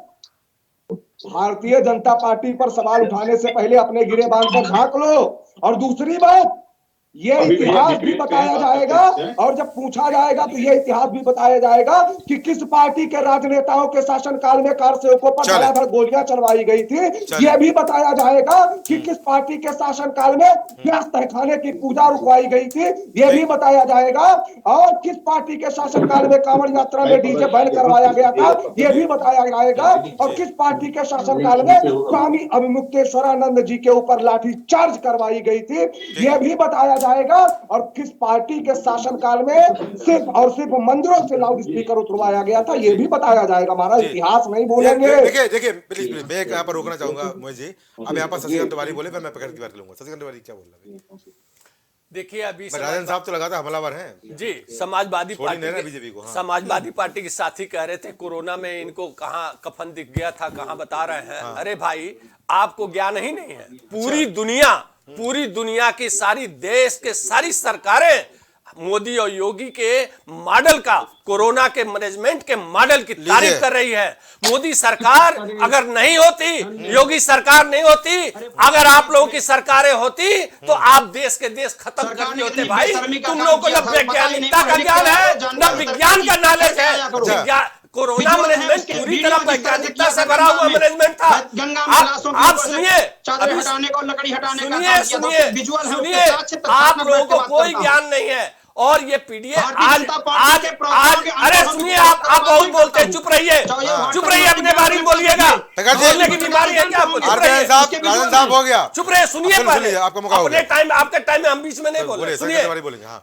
भारतीय जनता पार्टी पर सवाल उठाने से पहले अपने गिरेबान पर झांक लो। और दूसरी बात, ये इतिहास भी बताया जाएगा, और जब पूछा जाएगा तो ये इतिहास भी बताया जाएगा कि किस पार्टी के राजनेताओं के शासनकाल में कारसेवकों पर धड़ाधड़ गोलियां चलवाई गई थी। ये भी बताया जाएगा कि किस पार्टी के शासनकाल में व्यास तहखाने की पूजा रुकवाई गई थी। ये भी बताया जाएगा। और किस पार्टी के शासनकाल में कांवड़ यात्रा में डीजे बैन करवाया गया था, ये भी बताया जाएगा। और किस पार्टी के शासनकाल में स्वामी अभिमुक्तेश्वरानंद जी के ऊपर लाठी चार्ज करवाई गई थी, ये भी बताया जाएगा। और किस पार्टी के शासनकाल में सिर्फ और सिर्फ मंदिरों से लाउड स्पीकर उतरवाया गया था, ये भी बताया जाएगा। हमारा इतिहास नहीं भूलेंगे। देखिए प्लीज मैं यहाँ पर रोकना चाहूंगा मोहित जी। अब यहाँ पर शशिकांत तिवारी बोले, फिर मैं पकड़ की बात लूंगा। शशिकांत तिवारी क्या बोल रहा है? देखिए, अभी राजन साहब तो लगातार हमलावर हैं जी। समाजवादी पार्टी, बीजेपी को समाजवादी पार्टी के साथी कह रहे थे कोरोना में इनको कहाँ कफन दिख गया था, कहाँ बता रहे हैं। अरे भाई, आपको ज्ञान ही नहीं है। पूरी दुनिया की सारी देश के सारी सरकारें मोदी और योगी के मॉडल का, कोरोना के मैनेजमेंट के मॉडल की तारीफ कर रही है। मोदी सरकार अगर नहीं होती, योगी सरकार नहीं होती, अगर आप लोगों की सरकारें होती तो आप देश के देश खत्म कर दिए होते। भाई, तुम लोगों को न वैज्ञानिकता का ज्ञान है, न विज्ञान का नॉलेज है। कोरोना मैनेजमेंट पूरी तरह वैज्ञानिकता से भरा हुआ मैनेजमेंट था। आप सुनिए, आप लोगों को कोई ज्ञान नहीं है। और ये पीडीए आज अरे सुनिए, आप बहुत बोलते हैं, चुप रहिए, अपने बारे में बोलिएगा। बोलने की बीमारी है क्या आपको? साहब हो गया, चुप रहिए, सुनिए पहले। अपने टाइम, आपके टाइम में हम बीच में नहीं बोले। सुनिए,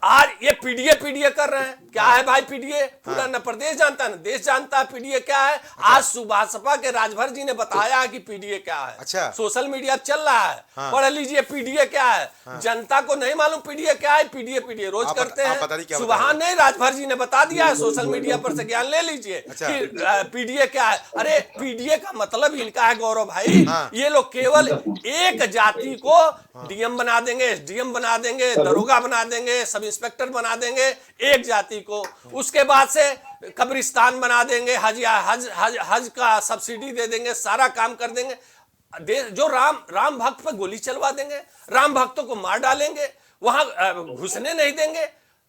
आज ये पीडीए कर रहे हैं। क्या है भाई पीडीए? पूरा न प्रदेश जानता न देश जानता है पीडीए क्या है। आज सुभाषपा के राजभर जी ने बताया कि पीडीए क्या है। अच्छा, सोशल मीडिया चल रहा है, पढ़ लीजिए पीडीए क्या है। जनता को नहीं मालूम पीडीए क्या है। पीडीए रोज करते हैं। सुबह नहीं, राजभर जी ने बता दिया है, सोशल मीडिया पर से ज्ञान ले लीजिए कि पीडीए क्या है। अरे पीडीए का मतलब इनका है गौरव भाई, ये लोग केवल एक जाति को डीएम बना देंगे, एसडीएम बना देंगे, दरोगा बना देंगे, सब इंस्पेक्टर बना देंगे एक जाति को। उसके बाद से कब्रिस्तान बना देंगे, हज का सब्सिडी दे देंगे, सारा काम कर देंगे। जो राम भक्त पर गोली चलवा देंगे, राम भक्तों को मार डालेंगे, वहां घुसने नहीं देंगे।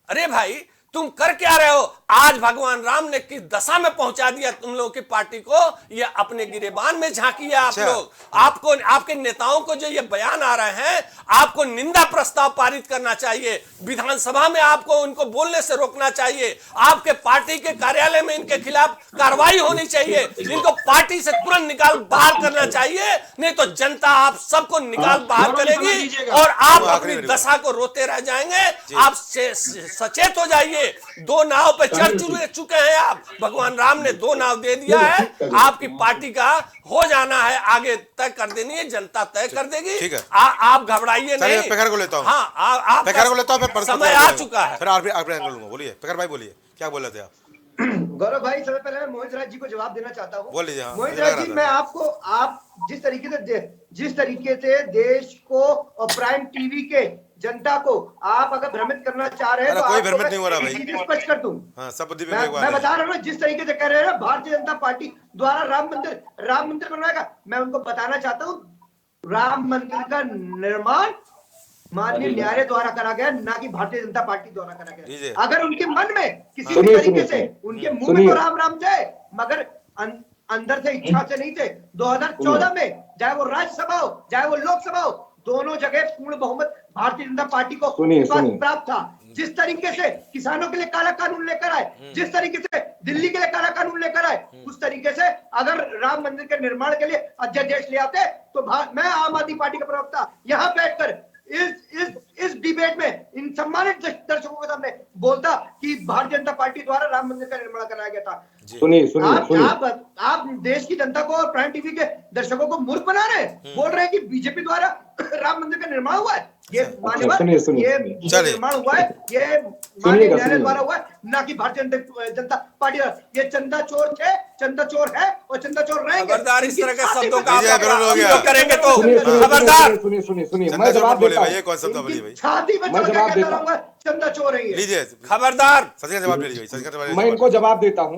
अरे भाई, तुम कर क्या रहे हो? आज भगवान राम ने किस दशा में पहुंचा दिया तुम लोगों की पार्टी को, ये अपने गिरेबान में झांकी है आप लोग। आपको, आपके नेताओं को जो ये बयान आ रहे हैं, आपको निंदा प्रस्ताव पारित करना चाहिए। विधानसभा में आपको उनको बोलने से रोकना चाहिए। आपके पार्टी के कार्यालय में इनके खिलाफ कार्रवाई होनी चाहिए। इनको पार्टी से तुरंत निकाल बाहर करना चाहिए, नहीं तो जनता आप सबको निकाल बाहर करेगी और आप अपनी दशा को रोते रह जाएंगे। आप सचेत हो जाइए। देखिए 2 नाव पे चढ़ चुके हैं आप। भगवान राम ने 2 नाव दे दिया है। आपकी पार्टी का हो जाना है, आगे तय कर देनी है, जनता तय कर देगी। ठीक है, आप घबराइए नहीं। पेकर को लेता हूँ। हाँ, आप पेकर को लेता हूँ, फिर समय आ चुका है। फिर आप लूंगा। बोलिए पेकर भाई, बोलिए क्या बोल रहे थे आप? गौरव भाई, सबसे पहले मैं मोहित राज जी को जवाब देना चाहता हूँ। बोल लीजिए। हाँ, मोहित राज जी, मैं आपको, आप जिस तरीके से देश को और प्राइम टीवी के जनता को आप अगर भ्रमित करना चाह रहे हैं तो कोई भ्रमित नहीं हो रहा भाई, स्पष्ट कर दूं। हाँ, सब मैं बता रहा हूँ जिस तरीके से कह रहे हैं ना भारतीय जनता पार्टी द्वारा राम मंदिर बनवाएगा, मैं उनको बताना चाहता हूँ राम मंदिर का निर्माण माननीय न्यायालय द्वारा करा गया, ना कि भारतीय जनता पार्टी द्वारा करा गया। अगर उनके मन में किसी भी तरीके से, उनके मुंह में तो राम थे मगर अंदर से इच्छा से नहीं थे। 2014 में चाहे वो राज्यसभा हो चाहे वो लोकसभा हो, दोनों जगह पूर्ण बहुमत भारतीय जनता पार्टी को प्राप्त था। जिस तरीके से किसानों के लिए काला कानून लेकर आए, जिस तरीके से दिल्ली के लिए काला कानून लेकर आए, उस तरीके से अगर राम मंदिर के निर्माण के लिए अध्यादेश ले आते तो मैं आम आदमी पार्टी का प्रवक्ता यहाँ बैठकर इस डिबेट में इन सम्मानित दर्शकों के सामने बोलता कि भारतीय जनता पार्टी द्वारा राम मंदिर का निर्माण कराया गया था। सुनिए, आप देश की जनता को और प्राइम टीवी के दर्शकों को मूर्ख बना रहे हैं। बोल रहे हैं कि बीजेपी द्वारा राम मंदिर का निर्माण हुआ है। ये मान्यवर, ये निर्माण हुआ है, ये माननीय न्यायालय द्वारा हुआ है, ना कि भारतीय जनता पार्टी। ये चंदा चोर थे, चंदा चोर है और चंदा चोर रहेंगे। खबरदार, इस तरह के शब्दों का करेंगे तो खबरदार। सुनिए, मैं जवाब देता हूं। ये कौन सा बोलिए भाई? छाती पे चढ़ के कहता रहूंगा चंदा चोर है। लीजिए खबरदार, सच जवाब ले लीजिए। मैं इनको जवाब देता हूँ।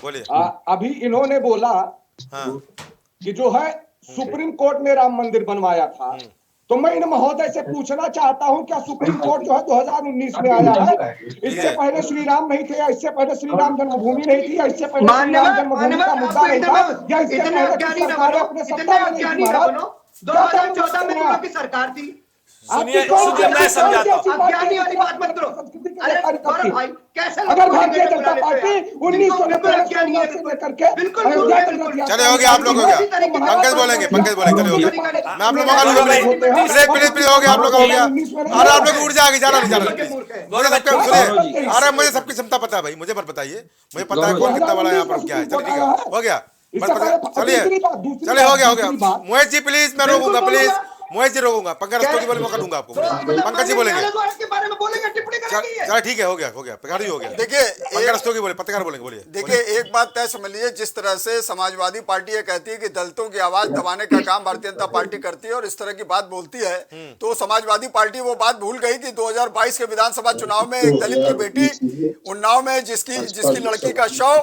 बोलिए। अभी इन्होंने बोला कि जो है सुप्रीम कोर्ट ने राम मंदिर बनवाया था, तो मैं इन महोदय से पूछना चाहता हूं क्या सुप्रीम कोर्ट जो है 2019 में आया है? इससे पहले श्री राम नहीं थे, या इससे पहले श्री राम जन्मभूमि नहीं थी, या इससे पहले श्री राम जन्मभूमि का मुद्दा नहीं था, या इससे पहले सरकार अपने सत्ता में नहीं थी? 2014 में की सरकार थी। सुनिए, मैं समझाता हूं। अज्ञानी वाली बात मत करो। अरे भाई, कैसे अगर भारतीय जनता पार्टी 1949 से लेकर के चले हो गया, आप लोग हो गया। पंकज बोलेंगे, चले हो गया। मैं आप लोग मौका लूंगा। प्लीज हो गया, आप लोग हो गया। अरे आप लोग उड़ जाएंगे, जाना सुनिए। अरे मुझे सबकी क्षमता पता है भाई, मुझे मत बताइए। मुझे पता है कौन कितना बड़ा है, यहाँ पर क्या है। चलिए ठीक है, हो गया। चलिए हो गया। मोहित जी प्लीज, मैं रोकूंगा, प्लीज मोहित जी रोकूंगा। पंकज रस्तोगी बोले, मौका दूंगा आपको। पंकज जी बोलेंगे। चलो ठीक है, हो गया। पकड़ हो गया। देखिए, पंकज रस्तोगी बोले, पत्रकार बोलेंगे। बोलिए। देखिए, एक बात तय समझ लीजिए, जिस तरह से समाजवादी पार्टी ये कहती है कि दलितों की आवाज दबाने का काम भारतीय जनता पार्टी करती है और इस तरह की बात बोलती है, तो समाजवादी पार्टी वो बात भूल गई कि 2022 के विधानसभा चुनाव में एक दलित की बेटी उन्नाव में जिसकी लड़की का शव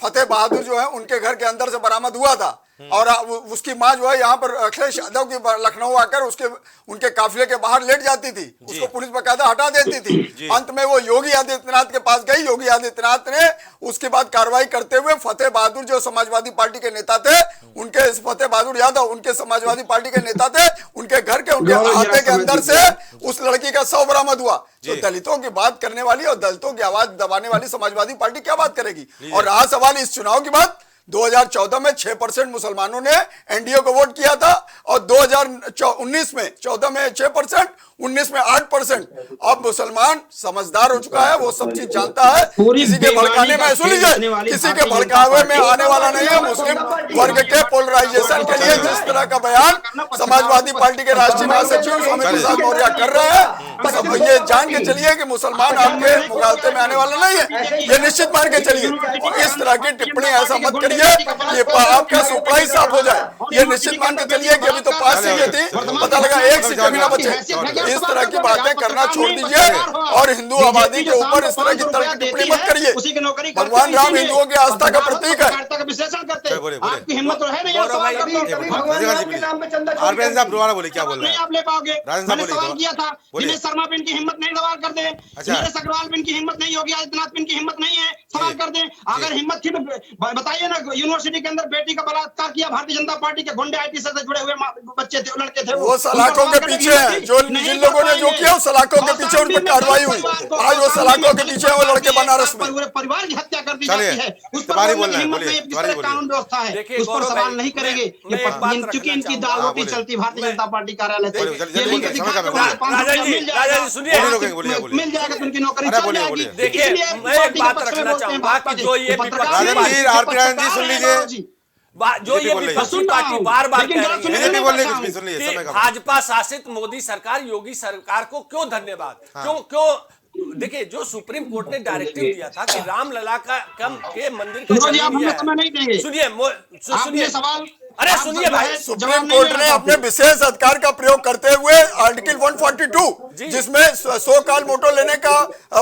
फतेह बहादुर जो है उनके घर के अंदर से बरामद हुआ था, और उसकी मां जो है यहाँ पर अखिलेश यादव की लखनऊ आकर उनके काफिले के बाहर लेट जाती थी, उसको पुलिस बकायदा हटा देती थी। अंत में वो योगी आदित्यनाथ के पास गई। योगी आदित्यनाथ ने उसके बाद कार्रवाई करते हुए फतेह बहादुर जो समाजवादी पार्टी के नेता थे, उनके फतेह बहादुर यादव उनके समाजवादी पार्टी के नेता थे, उनके घर के उनके अहाते के अंदर से उस लड़की का शव बरामद हुआ। तो दलितों की बात करने वाली और दलितों की आवाज दबाने वाली समाजवादी पार्टी क्या बात करेगी? और रहा सवाल इस चुनाव की बात, 2014 में 6% मुसलमानों ने एनडीए को वोट किया था, और 2019 में 14 में 6%, 19 में 8%। अब मुसलमान समझदार हो चुका है, वो सब चीज जानता है। किसी के भड़काने में, सुन लीजिए, किसी के भड़कावे में आने वाला नहीं है। मुस्लिम वर्ग के पोलराइजेशन के लिए जिस तरह का बयान समाजवादी पार्टी के राष्ट्रीय महासचिव स्वामी प्रसाद मौर्य कर रहे हैं, सब ये जान के चलिए कि मुसलमान आपके मुगालते में आने वाला नहीं है, ये निश्चित मान के चलिए। और इस तरह की टिप्पणी ऐसा मत करिए कि आपका सुपड़ा साफ हो जाए। ये निश्चित मान के चलिए कि अभी तो 5 सीटें थी, पता लगा 1 सीट भी ना बचे। इस तरह की बातें करना छोड़ दीजिए और हिंदू आबादी के ऊपर इस तरह की तर्क टिप्पणी मत करिए। भगवान राम हिंदुओं की आस्था का प्रतीक है। आपकी हिम्मत तो है नहीं, साहब दोबारा बोले, क्या बोल रहे हैं? आप ले पाओगे। मैंने सवाल किया था, दिनेश शर्मा पे इनकी हिम्मत नहीं, सवाल कर दे। नीरज अग्रवाल पे इनकी हिम्मत नहीं, योगी आदित्यनाथ पे इनकी हिम्मत नहीं है, सवाल कर दे। अगर हिम्मत थी तो बताइए ना, यूनिवर्सिटी के अंदर बेटी का बलात्कार किया भारतीय जनता पार्टी के गुंडे, आईटी से जुड़े हुए बच्चे थे, लड़के थे, वो सलाखों के पीछे हैं। जो जिन लोगों ने जो किया, उस सलाखों के पीछे उन पर कार्रवाई हुई। आज वो सलाखों के पीछे वो लड़के बनारस में परिवार की हत्या कर दी जाती है। उस पर बोलना है, बोलिए। पर कानून व्यवस्था है उस पर सवाल नहीं करेंगे, क्योंकि इनकी दाल रोटी चलती भारतीय जनता पार्टी कार्यालय से। मिल जाएगा तो उनकी नौकरी चल जाएगी। देखिए मैं एक बात रखना चाहूंगा कि जो ये सुन लीजिए, जो ये विपक्षी पार्टी बार बार कह रही है कि भाजपा शासित मोदी सरकार योगी सरकार को क्यों धन्यवाद, क्यों देखिए जो सुप्रीम कोर्ट ने डायरेक्टिव दिया था कि रामलला का के मंदिर का सुनिए सवाल, अरे सुनिए भाई, सुप्रीम कोर्ट ने अपने विशेष अधिकार का प्रयोग करते हुए आर्टिकल 142 जिसमें सो काल मोटो लेने का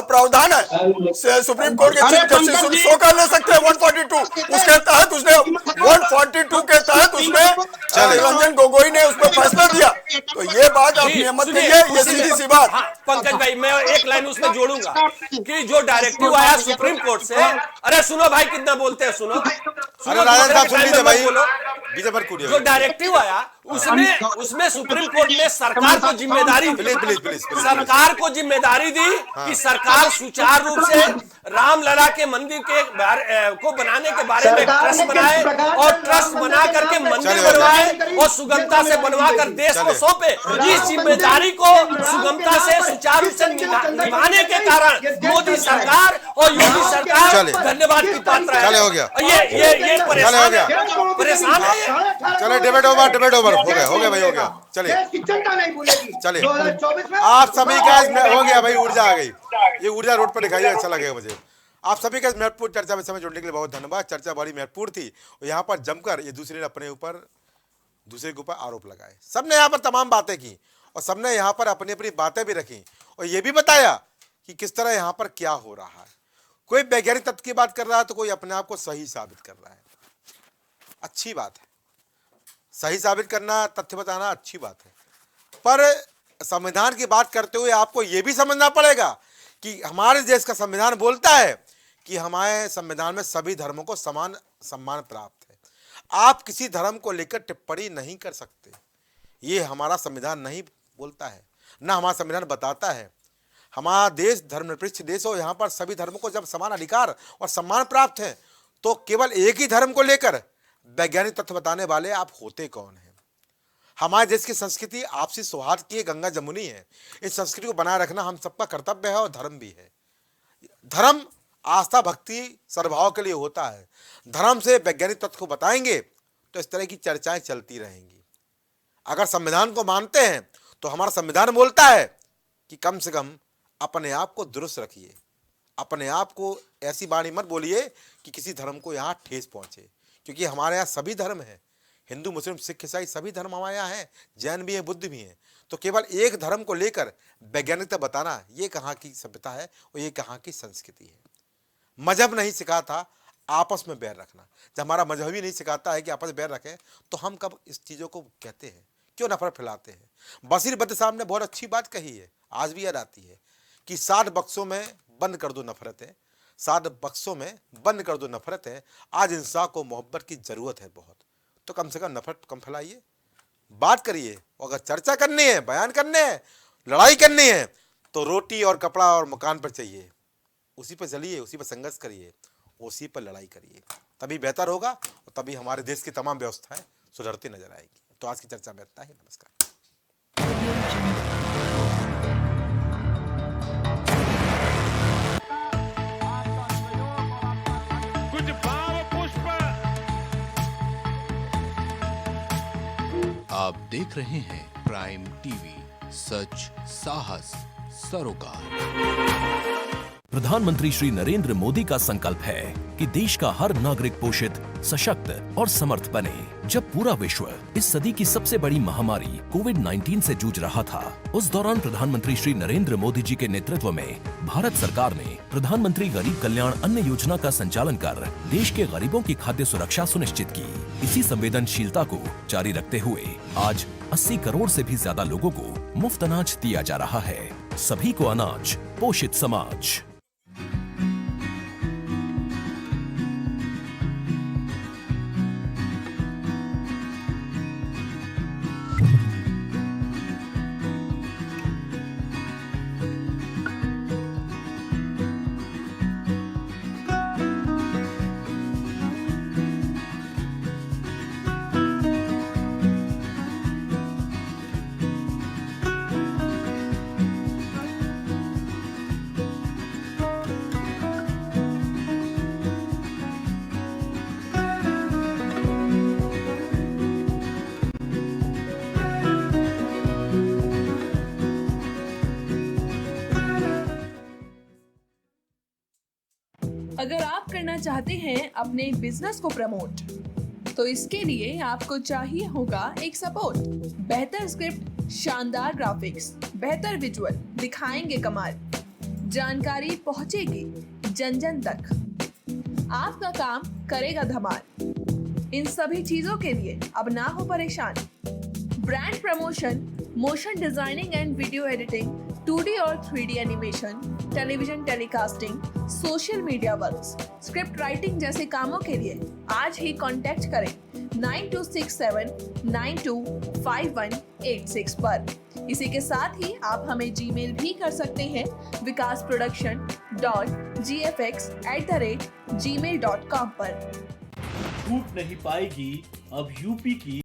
प्रावधान है, सुप्रीम कोर्ट के चीफ जस्टिस सो काल ले सकते हैं 142, उसके तहत उसने 142 के तहत उसने रंजन गोगोई ने उस पर फैसला दिया। तो ये बात आप नियमित करिए, ये सीधी सी बात। पंकज भाई मैं एक लाइन उसमें जोड़ूंगा कि जो डायरेक्टिव आया सुप्रीम कोर्ट से, अरे सुनो भाई कितना बोलते हैं, सुनो जो डायरेक्टिव आया उसमें सुप्रीम कोर्ट ने सरकार को जिम्मेदारी सरकार को जिम्मेदारी दी कि सरकार सुचारू रूप से रामलला के मंदिर के को बनाने के बारे में ट्रस्ट बनाए और ट्रस्ट बना करके मंदिर बनवाए और सुगमता से बनवा कर देश को सौंपे। इस जिम्मेदारी को सुगमता से सुचारू रूप से निभाने के कारण मोदी सरकार और योगी सरकार धन्यवाद की पात्र है। ये परेशान है। चलो डिबेट ओवर हो गया भाई, हो गया। चलिए आप सभी का हो गया भाई, ऊर्जा आ गई, ये ऊर्जा रोड पर दिखाई अच्छा लगेगा मुझे। आप सभी का महत्वपूर्ण चर्चा में समय जुड़ने के लिए बहुत धन्यवाद। चर्चा बड़ी महत्वपूर्ण थी और यहाँ पर जमकर ये दूसरे के ऊपर आरोप लगाए। सबने यहाँ पर तमाम बातें की और सबने यहाँ पर अपनी अपनी बातें भी रखी और ये भी बताया कि किस तरह यहाँ पर क्या हो रहा है। कोई वैज्ञानिक तथ्य की बात कर रहा है तो कोई अपने आप को सही साबित कर रहा है, अच्छी बात है। सही साबित करना, तथ्य बताना अच्छी बात है, पर संविधान की बात करते हुए आपको यह भी समझना पड़ेगा कि हमारे देश का संविधान बोलता है कि हमारे संविधान में सभी धर्मों को समान सम्मान प्राप्त है। आप किसी धर्म को लेकर टिप्पणी नहीं कर सकते, ये हमारा संविधान नहीं बोलता है, ना हमारा संविधान बताता है। हमारा देश धर्मनिरपेक्ष देश हो, यहाँ पर सभी धर्मों को जब समान अधिकार और सम्मान प्राप्त है तो केवल एक ही धर्म को लेकर वैज्ञानिक तथ्य बताने वाले आप होते कौन हैं? हमारे देश की संस्कृति आपसी सौहार्द की गंगा जमुनी है। इस संस्कृति को बनाए रखना हम सबका कर्तव्य है और धर्म भी है। धर्म आस्था भक्ति सद्भाव के लिए होता है। धर्म से वैज्ञानिक तथ्य को बताएंगे तो इस तरह की चर्चाएं चलती रहेंगी। अगर संविधान को मानते हैं तो हमारा संविधान बोलता है कि कम से कम अपने आप को दुरुस्त रखिए, अपने आप को ऐसी वाणी मत बोलिए कि किसी धर्म को यहाँ ठेस पहुंचे, क्योंकि हमारे यहाँ सभी धर्म हैं, हिंदू मुस्लिम सिख ईसाई सभी धर्म हमारे यहाँ हैं, जैन भी हैं बुद्ध भी हैं। तो केवल एक धर्म को लेकर वैज्ञानिकता बताना ये कहाँ की सभ्यता है और ये कहाँ की संस्कृति है। मजहब नहीं सिखाता आपस में बैर रखना, जब हमारा मजहब ही नहीं सिखाता है कि आपस में बैर रखें तो हम कब इस चीज़ों को कहते हैं, क्यों नफरत फैलाते हैं। बशीर बद्र साहब ने बहुत अच्छी बात कही है, आज भी याद आती है कि 7 बक्सों में बंद कर दो नफरतें, 7 बक्सों में बंद कर दो नफरतें। आज इंसान को मोहब्बत की ज़रूरत है बहुत, तो कम से कम नफरत कम फैलाइए, बात करिए। अगर चर्चा करनी है, बयान करने हैं, लड़ाई करनी है तो रोटी और कपड़ा और मकान पर चाहिए, उसी पर चलिए, उसी पर संघर्ष करिए, उसी पर लड़ाई करिए, तभी बेहतर होगा और तभी हमारे देश की तमाम व्यवस्थाएं सुधरती नजर आएगी। तो आज की चर्चा में इतना ही, नमस्कार। आप देख रहे हैं प्राइम टीवी, सच साहस सरोकार। प्रधानमंत्री श्री नरेंद्र मोदी का संकल्प है कि देश का हर नागरिक पोषित, सशक्त और समर्थ बने। जब पूरा विश्व इस सदी की सबसे बड़ी महामारी कोविड-19 से जूझ रहा था, उस दौरान प्रधानमंत्री श्री नरेंद्र मोदी जी के नेतृत्व में भारत सरकार ने प्रधानमंत्री गरीब कल्याण अन्न योजना का संचालन कर देश के गरीबों की खाद्य सुरक्षा सुनिश्चित की। इसी संवेदनशीलता को जारी रखते हुए आज 80 करोड़ से भी ज्यादा लोगों को मुफ्त अनाज दिया जा रहा है। सभी को अनाज, पोषित समाज। अगर आप करना चाहते हैं अपने बिजनेस को प्रमोट, तो इसके लिए आपको चाहिए होगा एक सपोर्ट। बेहतर स्क्रिप्ट, शानदार ग्राफिक्स, बेहतर विजुअल, दिखाएंगे कमाल, जानकारी पहुंचेगी जन जन तक, आपका काम करेगा धमाल। इन सभी चीजों के लिए अब ना हो परेशान। Brand promotion, motion designing and video editing, 2D और 3D animation, television telecasting, social media works, script writing जैसे कामों के लिए आज ही कांटेक्ट करें 9267925186 पर। इसी के साथ ही आप हमें जीमेल भी कर सकते हैं vikasproduction.gfx@gmail.com पर। छूट नहीं पाएगी अब यूपी की